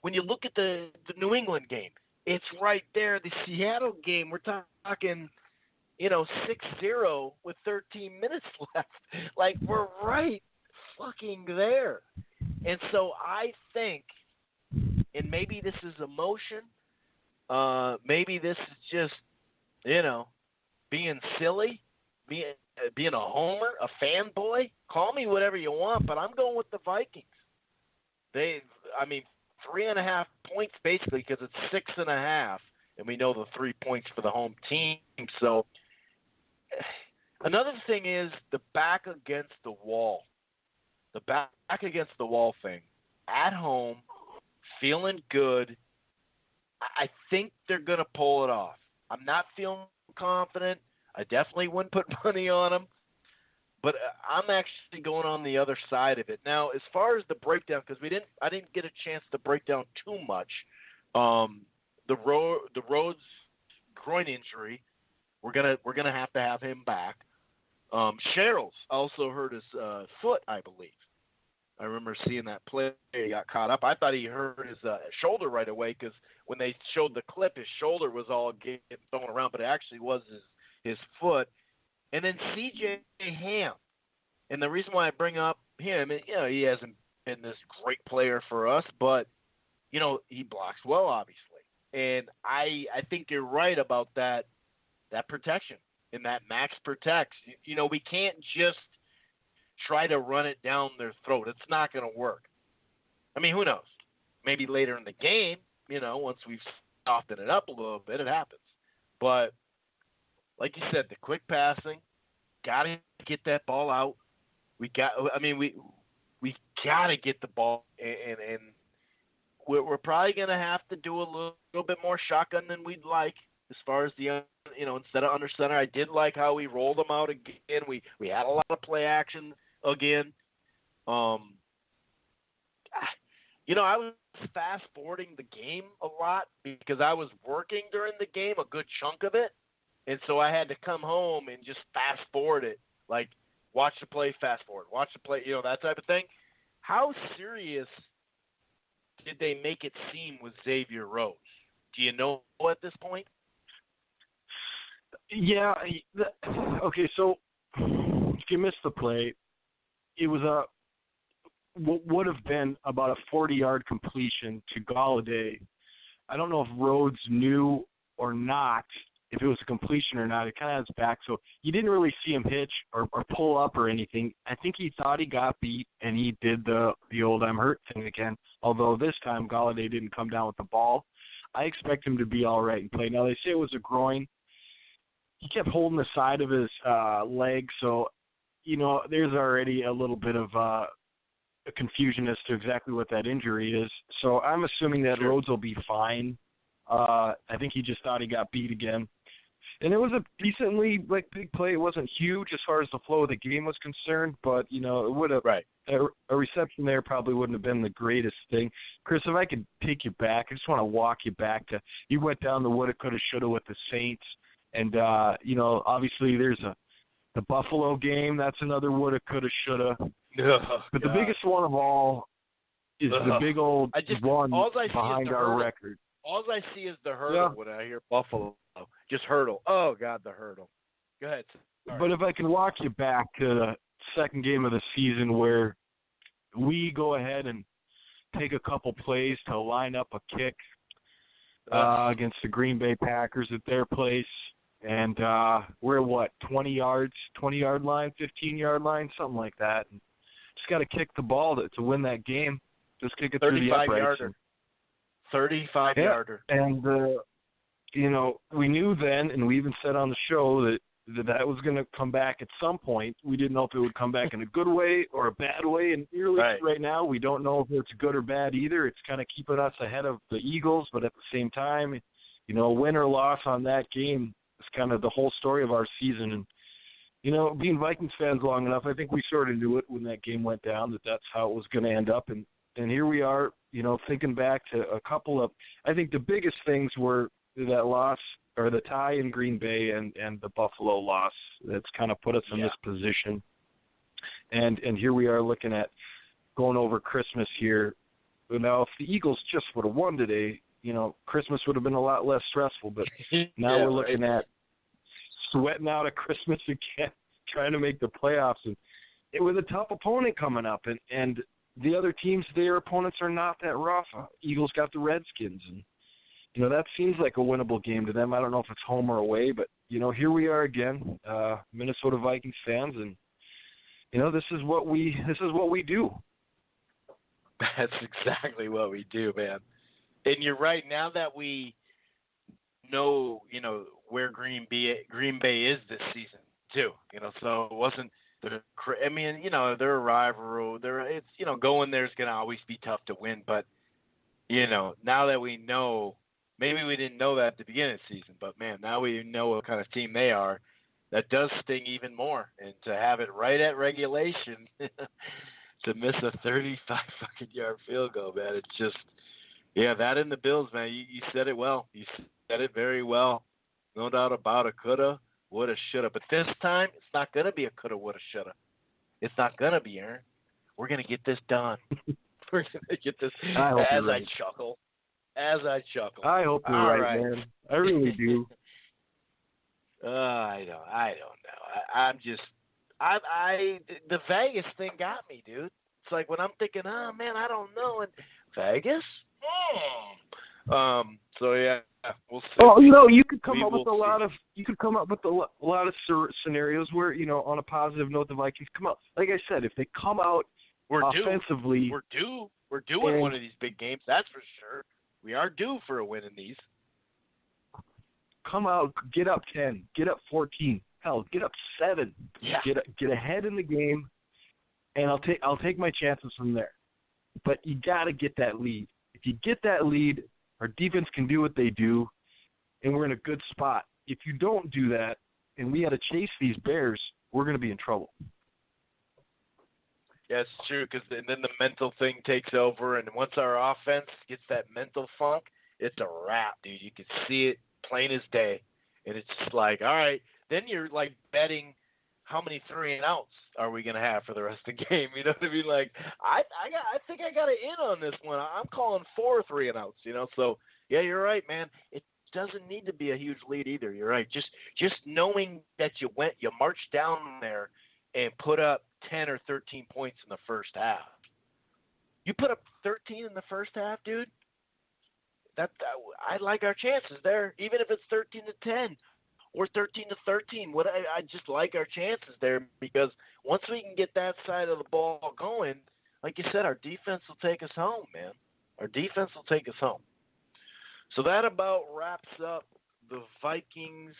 when you look at the New England game, it's right there. The Seattle game, we're talking, you know, 6-0 with 13 minutes left. Like, we're right fucking there. And so I think, and maybe this is emotion, maybe this is just, you know, being silly, being a homer, a fanboy. Call me whatever you want, but I'm going with the Vikings. 3.5 points basically, because it's 6.5, and we know the 3 points for the home team. So another thing is the back against the wall. The back against the wall thing. At home, feeling good. I think they're going to pull it off. I'm not feeling confident. I definitely wouldn't put money on them. But I'm actually going on the other side of it. Now, as far as the breakdown, because I didn't get a chance to break down too much. The Rhodes groin injury, we're gonna have to have him back. Sherrills also hurt his foot, I believe. I remember seeing that play. He got caught up. I thought he hurt his shoulder right away, because when they showed the clip, his shoulder was all getting thrown around, but it actually was his foot. And then C.J. Ham. And the reason why I bring up him, you know, he hasn't been this great player for us, but, you know, he blocks well, obviously. And I think you're right about that protection and that max protects. We can't just try to run it down their throat. It's not going to work. I mean, who knows? Maybe later in the game, once we've softened it up a little bit, it happens. But like you said, the quick passing, got to get that ball out. We got to get the ball, and we're probably going to have to do a little bit more shotgun than we'd like as far as the instead of under center. I did like how we rolled them out again. We had a lot of play action again. I was fast forwarding the game a lot because I was working during the game a good chunk of it, and so I had to come home and just fast forward it, like watch the play, fast forward, watch the play, that type of thing. How serious did they make it seem with Xavier Rhodes? Do you know at this point? Yeah. Okay, so if you missed the play, it was what would have been about a 40-yard completion to Galladay. I don't know if Rhodes knew or not if it was a completion or not. It kind of has back, so you didn't really see him hitch or pull up or anything. I think he thought he got beat, and he did the old I'm hurt thing again, although this time Galladay didn't come down with the ball. I expect him to be all right and play. Now, they say it was a groin. He kept holding the side of his leg, so, there's already a little bit of a confusion as to exactly what that injury is. So I'm assuming that Rhodes will be fine. I think he just thought he got beat again. And it was a decently big play. It wasn't huge as far as the flow of the game was concerned, but it would have a reception there probably wouldn't have been the greatest thing. Chris, if I could take you back, I just want to walk you back to you went down the woulda, coulda, shoulda with the Saints, and obviously there's the Buffalo game. That's another woulda, coulda, shoulda. But the biggest one of all is the big old one behind our record. All I see is the hurdle when I hear Buffalo. Just hurdle. Oh, God, the hurdle. Go ahead. Sorry. But if I can walk you back to the second game of the season where we go ahead and take a couple plays to line up a kick against the Green Bay Packers at their place, and we're, 20-yard line, 15-yard line, something like that. And just got to kick the ball to win that game. Just kick it through the uprights. 35-yarder. And, we knew then, and we even said on the show that was going to come back at some point. We didn't know if it would come back in a good way or a bad way. And right now, we don't know if it's good or bad either. It's kind of keeping us ahead of the Eagles, but at the same time, win or loss on that game is kind of the whole story of our season. And, being Vikings fans long enough, I think we sort of knew it when that game went down, that's how it was going to end up. And here we are, thinking back to a couple of, I think the biggest things were that loss or the tie in Green Bay and the Buffalo loss. That's kind of put us in this position. And here we are looking at going over Christmas here. Now, if the Eagles just would have won today, Christmas would have been a lot less stressful. But now we're looking at sweating out of Christmas again, trying to make the playoffs. And it was a tough opponent coming up. And the other teams, their opponents are not that rough. Eagles got the Redskins, and that seems like a winnable game to them. I don't know if it's home or away, but here we are again, Minnesota Vikings fans, and this is what we do. That's exactly what we do, man. And you're right. Now that we know, where Green Bay is this season too, so it wasn't. They're a rival. It's going there is going to always be tough to win. But now that we know, maybe we didn't know that at the beginning of the season, but man, now we know what kind of team they are. That does sting even more. And to have it right at regulation, to miss a 35-fucking-yard field goal, man, it's just, that and the Bills, man. You said it well. You said it very well. No doubt about it. Coulda. Woulda, shoulda. But this time, it's not going to be a coulda, woulda, shoulda. It's not going to be, Aaron. We're going to get this done. We're going to get this. I chuckle. I hope you're right, man. I really do. I don't know. The Vegas thing got me, dude. It's like when I'm thinking, oh, man, I don't know. And Vegas? So yeah, we'll see. Well, you could come up with a lot of scenarios where, on a positive note, the Vikings come out. Like I said, if they come out offensively, we're due in one of these big games. That's for sure. We are due for a win in these. Come out, get up 10, get up 14, hell, get up 7. Yeah. Get ahead in the game, and I'll take my chances from there. But you got to get that lead. If you get that lead, our defense can do what they do, and we're in a good spot. If you don't do that, and we got to chase these Bears, we're going to be in trouble. Yeah, it's true, because then the mental thing takes over, and once our offense gets that mental funk, it's a wrap, dude. You can see it plain as day, and it's just like, all right, then you're like betting how many 3-and-outs are we going to have for the rest of the game. You know what I mean? Like, I think I got an in on this one. I'm calling 4 3-and-outs, So, yeah, you're right, man. It doesn't need to be a huge lead either. You're right. Just knowing that you marched down there and put up 10 or 13 points in the first half. You put up 13 in the first half, dude. I like our chances there, even if it's 13-10 or 13-13. I just like our chances there, because once we can get that side of the ball going, like you said, our defense will take us home, man. Our defense will take us home. So that about wraps up the Vikings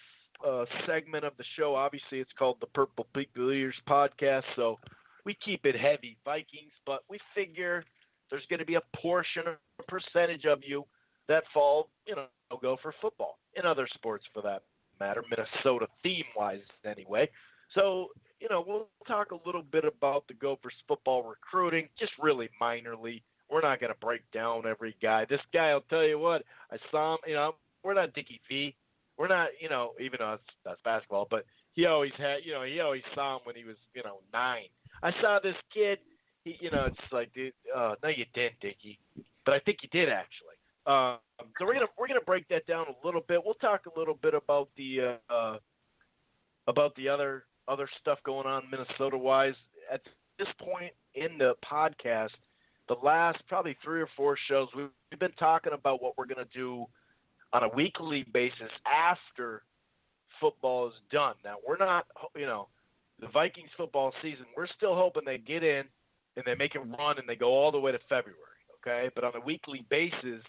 segment of the show. Obviously, it's called the Purple People Eaters podcast, so we keep it heavy Vikings, but we figure there's going to be a portion, a percentage of you that fall, go for football, and other sports for that matter, Minnesota theme-wise anyway. So, we'll talk a little bit about the Gophers football recruiting, just really minorly. We're not going to break down every guy. This guy, I'll tell you what, I saw him, we're not Dickie V. We're not, even though that's basketball, but he always saw him when he was, 9. I saw this kid, it's like, dude, no, you didn't, Dickie. But I think you did, actually. So we're gonna break that down a little bit. We'll talk a little bit about the other stuff going on Minnesota wise. At this point in the podcast, the last probably 3 or 4 shows, we've been talking about what we're gonna do on a weekly basis after football is done. Now we're not, the Vikings football season. We're still hoping they get in and they make it run and they go all the way to February. Okay, but on a weekly basis,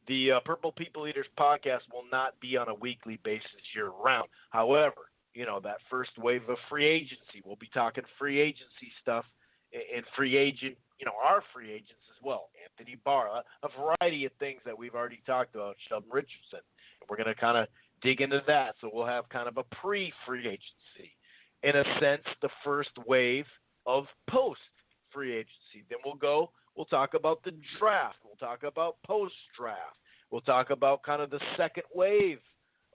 the Purple People Eaters podcast will not be on a weekly basis year-round. However, that first wave of free agency, we'll be talking free agency stuff and free agent, our free agents as well. Anthony Barr, a variety of things that we've already talked about, Sheldon Richardson. And we're going to kind of dig into that. So we'll have kind of a pre-free agency. In a sense, the first wave of post-free agency. Then we'll talk about the draft. We'll talk about post-draft. We'll talk about kind of the second wave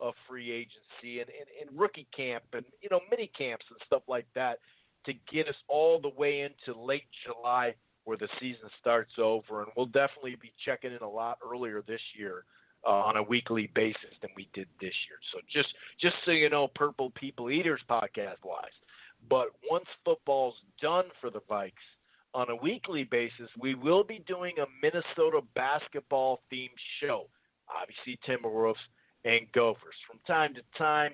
of free agency and rookie camp and, mini camps and stuff like that to get us all the way into late July where the season starts over. And we'll definitely be checking in a lot earlier this year on a weekly basis than we did this year. So just so you know, Purple People Eaters podcast-wise. But once football's done for the Vikes, on a weekly basis, we will be doing a Minnesota basketball-themed show. Obviously, Timberwolves and Gophers. From time to time,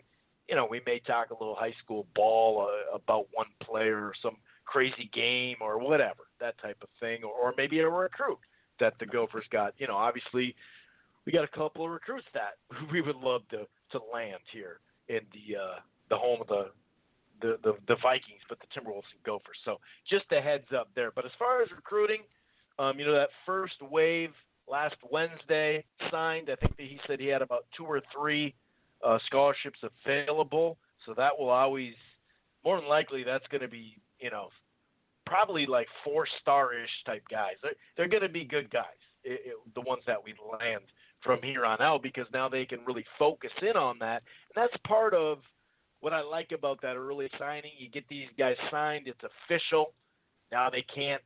we may talk a little high school ball about one player or some crazy game or whatever, that type of thing, or maybe a recruit that the Gophers got. Obviously, we got a couple of recruits that we would love to land here in the home of the Vikings, but the Timberwolves and Gophers. So just a heads up there. But as far as recruiting, that first wave last Wednesday signed, I think that he said he had about 2 or 3 scholarships available. So that will always, more than likely, that's going to be, probably like 4-star-ish type guys. They're going to be good guys, the ones that we land from here on out, because now they can really focus in on that. And that's part of what I like about that early signing. You get these guys signed, it's official. Now they can't,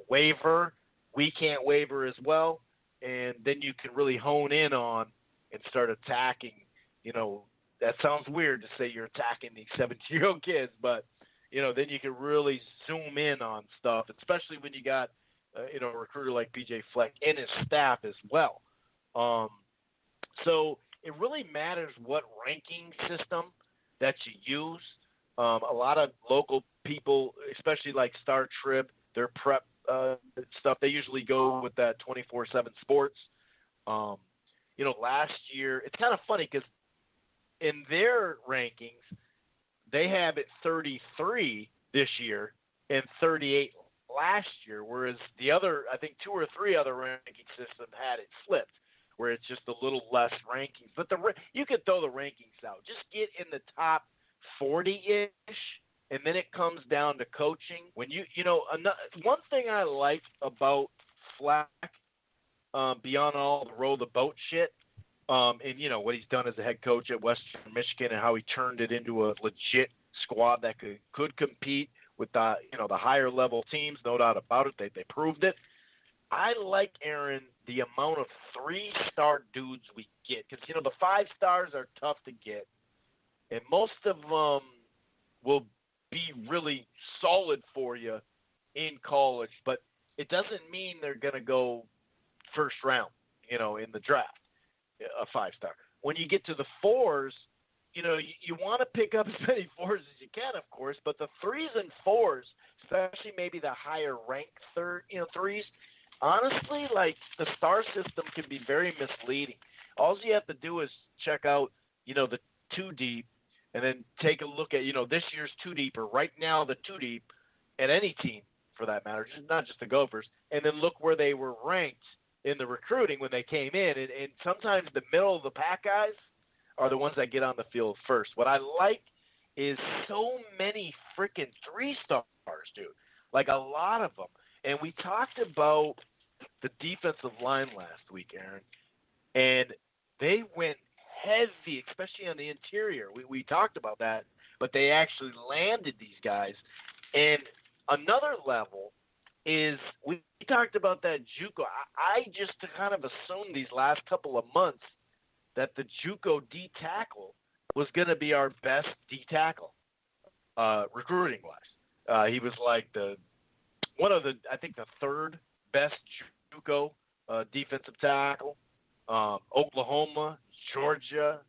waiver. We can't waiver as well. And then you can really hone in on and start attacking. That sounds weird to say you're attacking these 17-year-old kids, but, then you can really zoom in on stuff, especially when you got, a recruiter like PJ Fleck and his staff as well. So it really matters what ranking system that you use. A lot of local people, especially like Star Trib, their prep stuff, they usually go with that 24/7 sports. Last year, it's kind of funny because in their rankings, they have it 33 this year and 38 last year, whereas the other, I think 2 or 3 other ranking systems had it flipped, where it's just a little less rankings. But you could throw the rankings out. Just get in the top 40-ish, and then it comes down to coaching. When one thing I like about Flack, beyond all the row the boat shit, and what he's done as a head coach at Western Michigan and how he turned it into a legit squad that could compete with the higher level teams, no doubt about it. They proved it. I like, Aaron, the amount of 3-star dudes we get, because the 5 stars are tough to get, and most of them will be really solid for you in college, but it doesn't mean they're going to go first round, in the draft, a 5-star. When you get to the 4s, you want to pick up as many 4s as you can, of course, but the 3s and 4s, especially maybe the higher ranked 3s, honestly, like the star system can be very misleading. All you have to do is check out, the 2 deep, and then take a look at, this year's 2 deep, or right now the 2 deep at any team for that matter, not just the Gophers, and then look where they were ranked in the recruiting when they came in. And sometimes the middle of the pack guys are the ones that get on the field first. What I like is so many freaking 3-stars, dude. Like a lot of them. And we talked about the defensive line last week, Aaron, and they went heavy, especially on the interior. We talked about that, but they actually landed these guys. And another level is we talked about that JUCO. I just kind of assumed these last couple of months that the JUCO D tackle was going to be our best D tackle, recruiting-wise. He was like the 3rd best JUCO defensive tackle. Oklahoma, Georgia,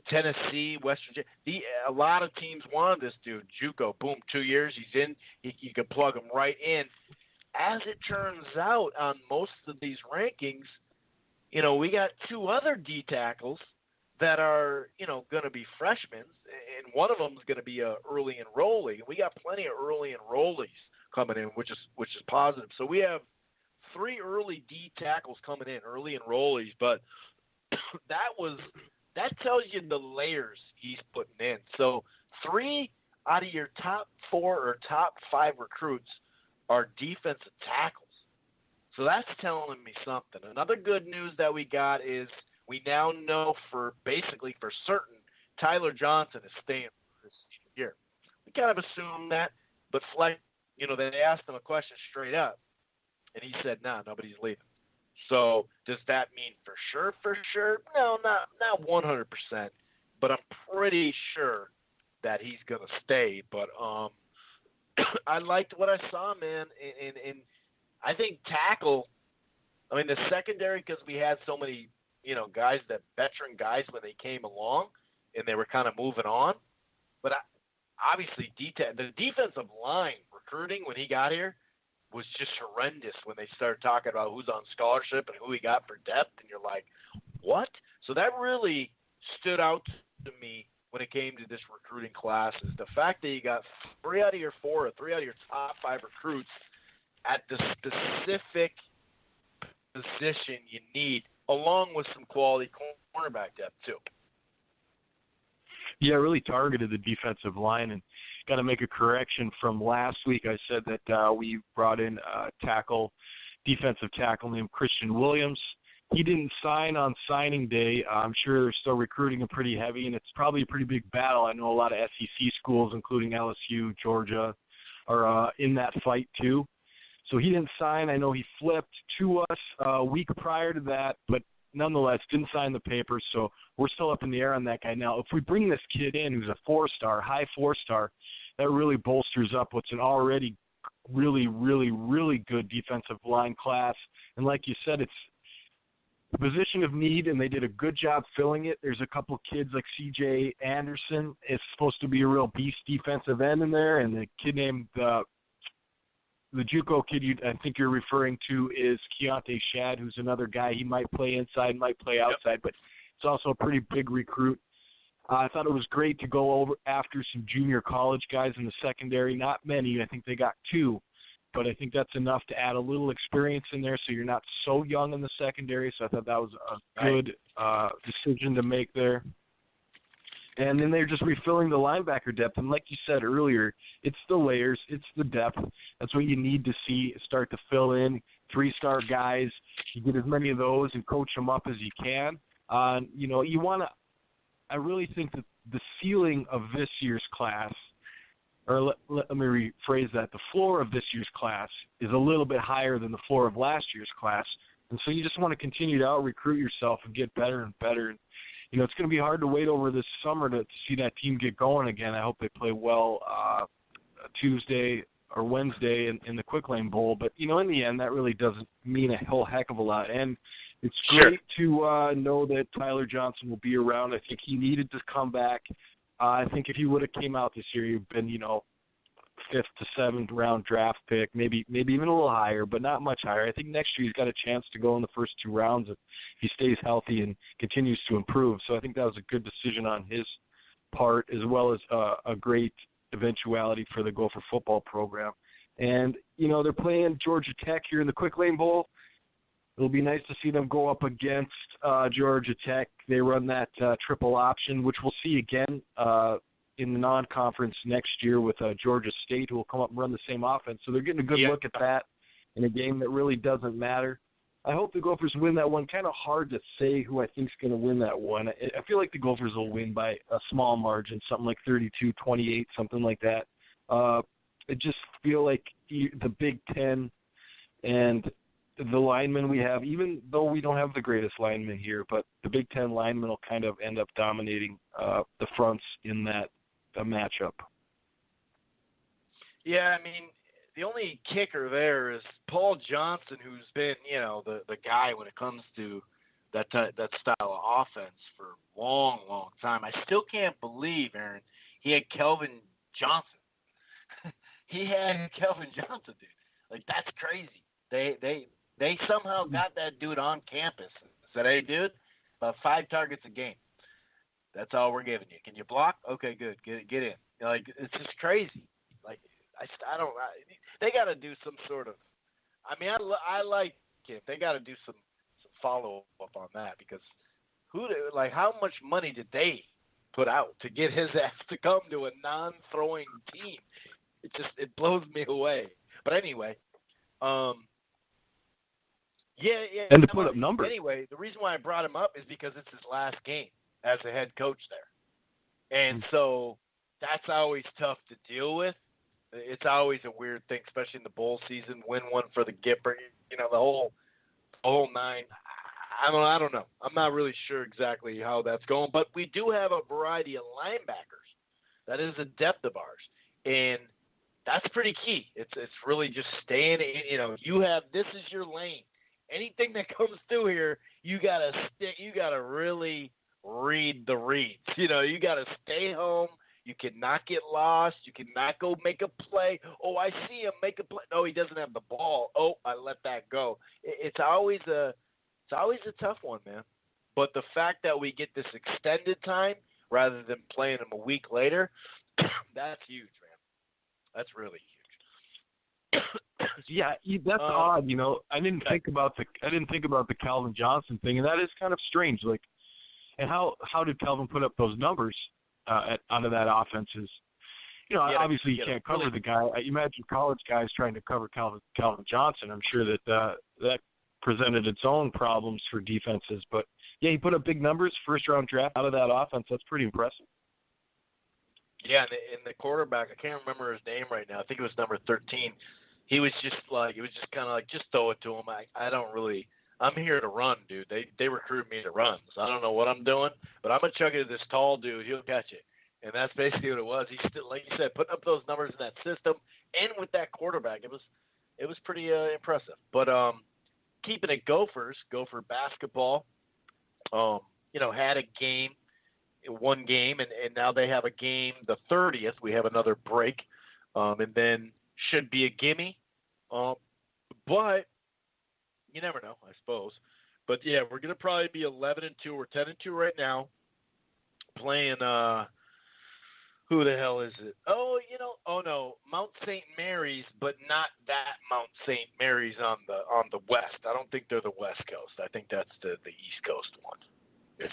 Tennessee, Western Virginia. A lot of teams wanted this dude. JUCO, boom, 2 years, he's in. You can plug him right in. As it turns out, on most of these rankings, we got 2 other D tackles that are, going to be freshmen, and one of them is going to be a early enrollee. We got plenty of early enrollees coming in, which is positive. So we have 3 early D tackles coming in, early enrollees, but that tells you the layers he's putting in. So 3 out of your top 4 or top 5 recruits are defensive tackles. So that's telling me something. Another good news that we got is we now know for certain Tyler Johnson is staying this year. We kind of assumed that, but Fleck, they asked him a question straight up, and he said, "Nah, nobody's leaving." So does that mean for sure? No, not 100%, but I'm pretty sure that he's going to stay. But I liked what I saw, man, and I think tackle, the secondary, because we had so many, guys, that veteran guys when they came along, and they were kind of moving on. But obviously, the defensive line recruiting when he got here was just horrendous when they started talking about who's on scholarship and who he got for depth, and you're like, what? So that really stood out to me when it came to this recruiting class, is the fact that you got 3 out of your 4 or 3 out of your top 5 recruits at the specific position you need, along with some quality cornerback depth too. Yeah, really targeted the defensive line, and got to make a correction from last week. I said that we brought in a defensive tackle named Christian Williams. He didn't sign on signing day. I'm sure they're still recruiting him pretty heavy, and it's probably a pretty big battle. I know a lot of SEC schools, including LSU, Georgia, are in that fight too. So he didn't sign. I know he flipped to us a week prior to that, but nonetheless didn't sign the papers. So we're still up in the air on that guy. Now, if we bring this kid in who's a 4-star, high 4-star, that really bolsters up what's an already really, really, really good defensive line class. And like you said, a position of need, and they did a good job filling it. There's a couple kids like C.J. Anderson. It's supposed to be a real beast defensive end in there, and the kid named the JUCO kid I think you're referring to is Keontae Shad, who's another guy. He might play inside, might play outside, but it's also a pretty big recruit. I thought it was great to go over after some junior college guys in the secondary. Not many. I think they got 2. But I think that's enough to add a little experience in there so you're not so young in the secondary. So I thought that was a good decision to make there. And then they're just refilling the linebacker depth. And like you said earlier, it's the layers, it's the depth. That's what you need to see start to fill in. 3-star guys, you get as many of those and coach them up as you can. You want to – I really think that the ceiling of this year's class – or let me rephrase that, the floor of this year's class is a little bit higher than the floor of last year's class. And so you just want to continue to out-recruit yourself and get better and better. And, it's going to be hard to wait over this summer to see that team get going again. I hope they play well Tuesday or Wednesday in the Quick Lane Bowl. But, in the end, that really doesn't mean a whole heck of a lot. And it's great to know that Tyler Johnson will be around. I think he needed to come back. I think if he would have came out this year, he'd been, 5th to 7th round draft pick, maybe even a little higher, but not much higher. I think next year he's got a chance to go in the first 2 rounds if he stays healthy and continues to improve. So I think that was a good decision on his part, as well as a great eventuality for the Gopher football program. And, they're playing Georgia Tech here in the Quick Lane Bowl. It'll be nice to see them go up against Georgia Tech. They run that triple option, which we'll see again in the non-conference next year with Georgia State, who will come up and run the same offense. So they're getting a good look at that in a game that really doesn't matter. I hope the Gophers win that one. Kind of hard to say who I think is going to win that one. I feel like the Gophers will win by a small margin, something like 32-28, something like that. I just feel like the Big Ten and the linemen we have, even though we don't have the greatest linemen here, but the Big Ten linemen will kind of end up dominating the fronts in that matchup. Yeah, the only kicker there is Paul Johnson, who's been, the guy when it comes to that style of offense for a long, long time. I still can't believe, Aaron, he had Kelvin Johnson. He had Kelvin Johnson, dude. Like, that's crazy. They somehow got that dude on campus and said, hey, dude, about 5 targets a game. That's all we're giving you. Can you block? Okay, good. Get in. It's just crazy. They got to do some sort of – I like it. They got to do some follow-up on that because how much money did they put out to get his ass to come to a non-throwing team? It blows me away. But anyway, yeah. And to put up numbers. Anyway, the reason why I brought him up is because it's his last game as a head coach there. And so that's always tough to deal with. It's always a weird thing, especially in the bowl season, win one for the Gipper, the whole 9. I don't know. I'm not really sure exactly how that's going, but we do have a variety of linebackers. That is a depth of ours. And that's pretty key. It's really just staying in, this is your lane. Anything that comes through here, you gotta really read the reads. You gotta stay home. You cannot get lost. You cannot go make a play. Oh, I see him make a play. No, he doesn't have the ball. Oh, I let that go. It's always a tough one, man. But the fact that we get this extended time rather than playing them a week later, that's huge, man. That's really huge. Yeah, that's odd. I didn't think about the Calvin Johnson thing, and that is kind of strange. And how did Calvin put up those numbers out of that offense? Obviously you can't cover the guy. I imagine college guys trying to cover Calvin Johnson. I'm sure that presented its own problems for defenses. But yeah, he put up big numbers, first round draft out of that offense. That's pretty impressive. Yeah, and the quarterback, I can't remember his name right now. I think it was number 13. He was just kind of like, just throw it to him. I'm here to run, dude. They recruit me to run, so I don't know what I'm doing, but I'm gonna chuck it to this tall dude. He'll catch it, and that's basically what it was. He still, like you said, putting up those numbers in that system, and with that quarterback, it was pretty impressive. But keeping it Gophers, Gopher basketball, had a game, one game, and now they have a game the 30th. We have another break, and then should be a gimme. But you never know, I suppose. But yeah, we're gonna probably be 11-2. We're 10-2 right now, playing. Who the hell is it? Oh no, Mount St. Mary's, but not that Mount St. Mary's on the west. I don't think they're the West Coast. I think that's the East Coast one, if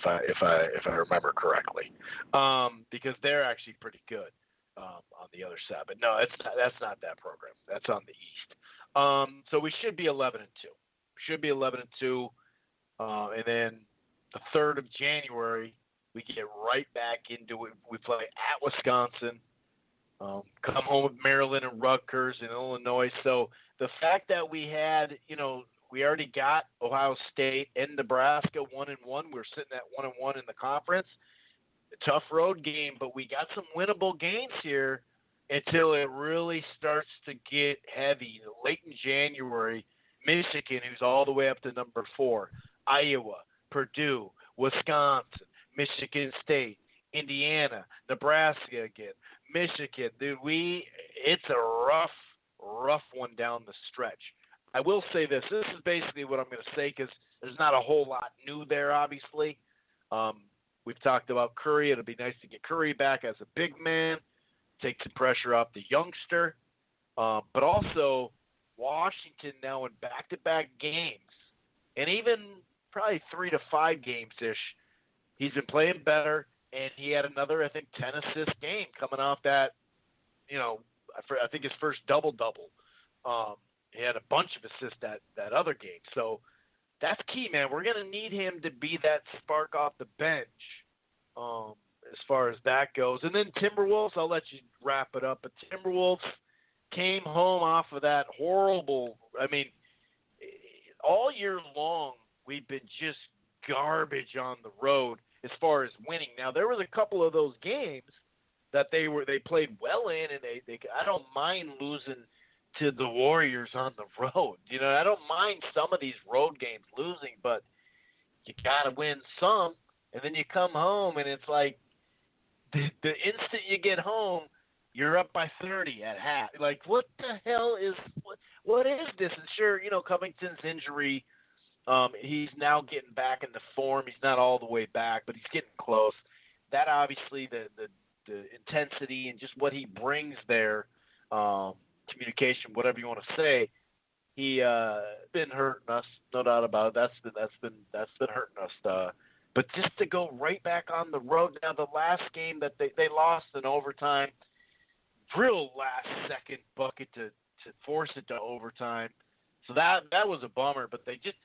I remember correctly, because they're actually pretty good on the other side. But no, that's not that program. That's on the East. So we should be 11-2. Should be 11-2, and then the 3rd of January. We get right back into it. We play at Wisconsin, come home with Maryland and Rutgers and Illinois. So the fact that we had, we already got Ohio State and Nebraska 1-1. We're sitting at 1-1 in the conference. A tough road game, but we got some winnable games here until it really starts to get heavy. Late in January, Michigan, who's all the way up to number 4, Iowa, Purdue, Wisconsin, Michigan State, Indiana, Nebraska again, Michigan. Dude, it's a rough one down the stretch. I will say this. This is basically what I'm going to say because there's not a whole lot new there, obviously. We've talked about Curry. It'll be nice to get Curry back as a big man, take some pressure off the youngster. But also Washington now in back-to-back games, and even probably 3 to 5 games-ish. He's been playing better, and he had another, I think, 10-assist game coming off that, I think his first double-double. He had a bunch of assists that other game. So that's key, man. We're going to need him to be that spark off the bench as far as that goes. And then Timberwolves, I'll let you wrap it up. But Timberwolves came home off of that horrible – all year long we've been just garbage on the road as far as winning. Now there was a couple of those games that they played well in, and they I don't mind losing to the Warriors on the road. I don't mind some of these road games losing, but you got to win some, and then you come home and it's like the instant you get home, you're up by 30 at half. Like, what the hell is what is this? And sure, Covington's injury. He's now getting back into form. He's not all the way back, but he's getting close. That obviously the intensity and just what he brings there, communication, whatever you want to say, he been hurting us, no doubt about it. That's been hurting us. But just to go right back on the road now, the last game that they lost in overtime, real last second bucket to force it to overtime. So that was a bummer, but they just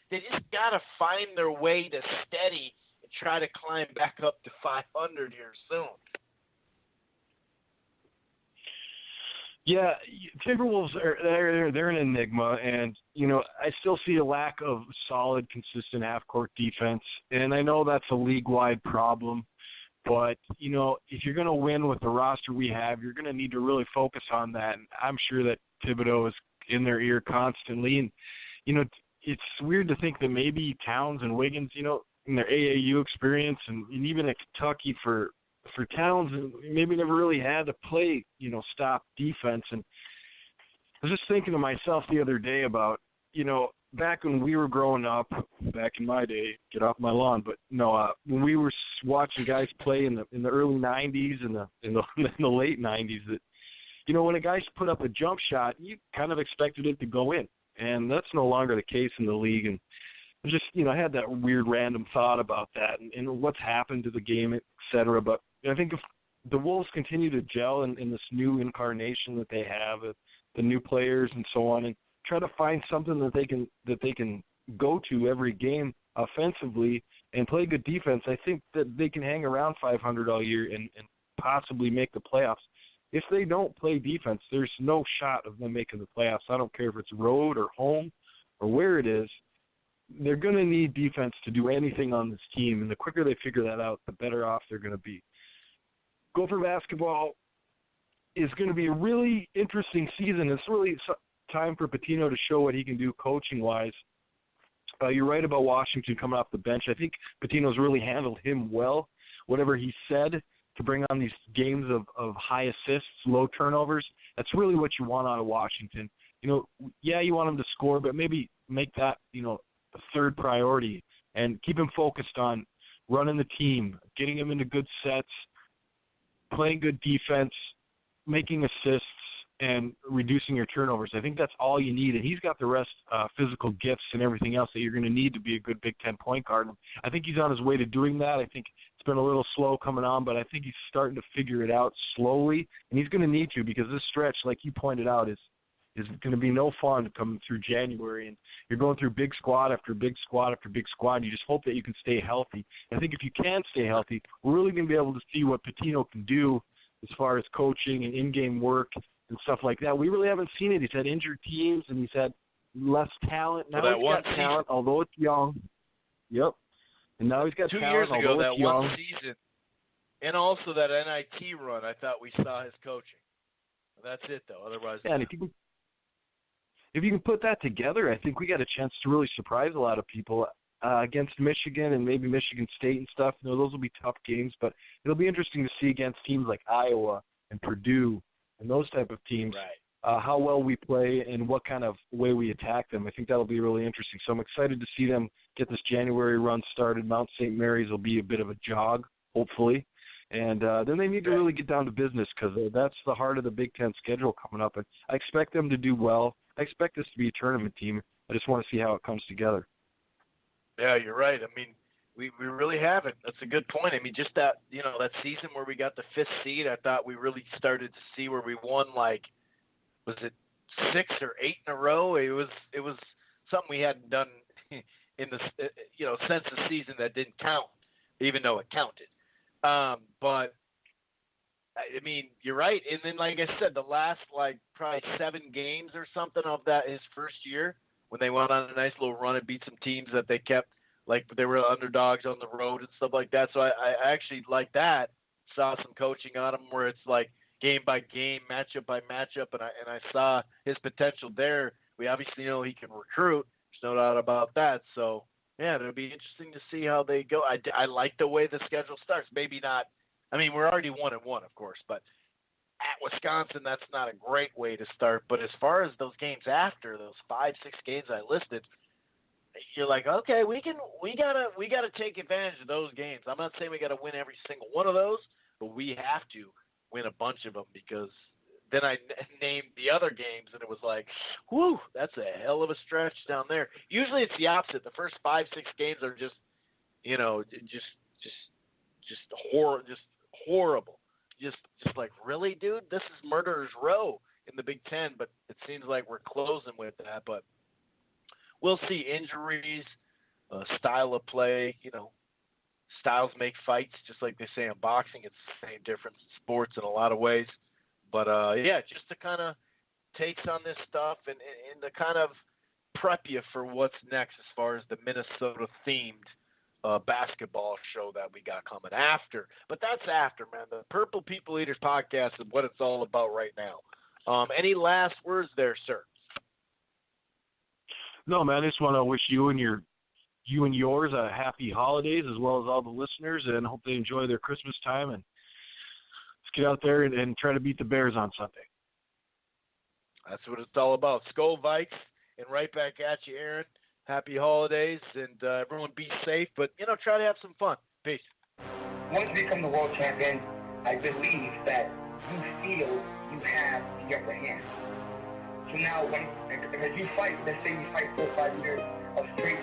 got to find their way to steady and try to climb back up to 500 here soon. Yeah, Timberwolves they're an enigma, and I still see a lack of solid, consistent half-court defense, and I know that's a league-wide problem. But if you're going to win with the roster we have, you're going to need to really focus on that. And I'm sure that Thibodeau is in their ear constantly. And, it's weird to think that maybe Towns and Wiggins, in their AAU experience and even at Kentucky for Towns, maybe never really had to play, stop defense. And I was just thinking to myself the other day about, back when we were growing up, back in my day, get off my lawn, but no, when we were watching guys play in the early 90s and in the late 90s, that when a guy put up a jump shot, you kind of expected it to go in, and that's no longer the case in the league. And I just I had that weird random thought about that and what's happened to the game, et cetera. But I think if the Wolves continue to gel in this new incarnation that they have, the new players and so on, and try to find something that they can go to every game offensively and play good defense, I think that they can hang around 500 all year and possibly make the playoffs. If they don't play defense, there's no shot of them making the playoffs. I don't care if it's road or home or where it is. They're going to need defense to do anything on this team, and the quicker they figure that out, the better off they're going to be. Gopher basketball is going to be a really interesting season. It's really time for Pitino to show what he can do coaching-wise. You're right about Washington coming off the bench. I think Pitino's really handled him well. Whatever he said to bring on these games of high assists, low turnovers, that's really what you want out of Washington. Yeah, you want him to score, but maybe make that, a third priority and keep him focused on running the team, getting him into good sets, playing good defense, making assists, and reducing your turnovers. I think that's all you need, and he's got the rest, physical gifts and everything else that you're going to need to be a good Big Ten point guard. And I think he's on his way to doing that. I think it's been a little slow coming on, but I think he's starting to figure it out slowly, and he's going to need to, because this stretch, like you pointed out, is going to be no fun coming through January, and you're going through big squad after big squad after big squad, and you just hope that you can stay healthy. I think if you can stay healthy, we're really going to be able to see what Pitino can do as far as coaching and in-game work and stuff like that. We really haven't seen it. He's had injured teams, and he's had less talent. Now he's got talent, although it's young. Yep. And now he's got 2 talent, years ago, although that it's young. one season, and also that NIT run, I thought we saw his coaching. That's it, though. Otherwise, yeah, and if you can put that together, I think we got a chance to really surprise a lot of people against Michigan and maybe Michigan State and stuff. Those will be tough games, but it'll be interesting to see against teams like Iowa and Purdue and those type of teams, right, how well we play and what kind of way we attack them. I think that'll be really interesting. So I'm excited to see them get this January run started. Mount St. Mary's will be a bit of a jog, hopefully. And then they need to really get down to business, because that's the heart of the Big Ten schedule coming up. And I expect them to do well. I expect this to be a tournament team. I just want to see how it comes together. Yeah, you're right. I mean, we really haven't. That's a good point. I mean, just that, that season where we got the 5th seed, I thought we really started to see where we won, like, was it 6 or 8 in a row? It was something we hadn't done in the, since the season that didn't count, even though it counted. But I mean, you're right. And then, like I said, the last, probably 7 games or something of that his first year, when they went on a nice little run and beat some teams that they kept, like they were underdogs on the road and stuff like that. So I actually like that. Saw some coaching on him where it's like game by game, matchup by matchup, and I saw his potential there. We obviously know he can recruit. There's no doubt about that. So yeah, it'll be interesting to see how they go. I like the way the schedule starts. Maybe not. I mean, we're already 1-1, of course, but at Wisconsin, that's not a great way to start. But as far as those games after, those 5-6 games I listed, you're like, okay, we gotta take advantage of those games. I'm not saying we gotta win every single one of those, but we have to win a bunch of them, because then I named the other games and it was like, whew, that's a hell of a stretch down there. Usually it's the opposite. The first 5-6 games are just, just horrible. Just like, really, dude, this is murderer's row in the Big Ten, but it seems like we're closing with that. But we'll see. Injuries, style of play, styles make fights, just like they say in boxing. It's the same difference in sports in a lot of ways. But, yeah, just to kind of takes on this stuff and to kind of prep you for what's next as far as the Minnesota-themed basketball show that we got coming after. But that's after, man. The Purple People Eaters podcast is what it's all about right now. Any last words there, sir? No, man, I just want to wish you and yours a happy holidays, as well as all the listeners, and hope they enjoy their Christmas time. And let's get out there and try to beat the Bears on Sunday. That's what it's all about. Skol Vikes, and right back at you, Aaron. Happy holidays, and everyone be safe, but, try to have some fun. Peace. Once you become the world champion, I believe that you feel you have the upper hand. So now, as you fight, let's say you fight 4 or 5 years of straight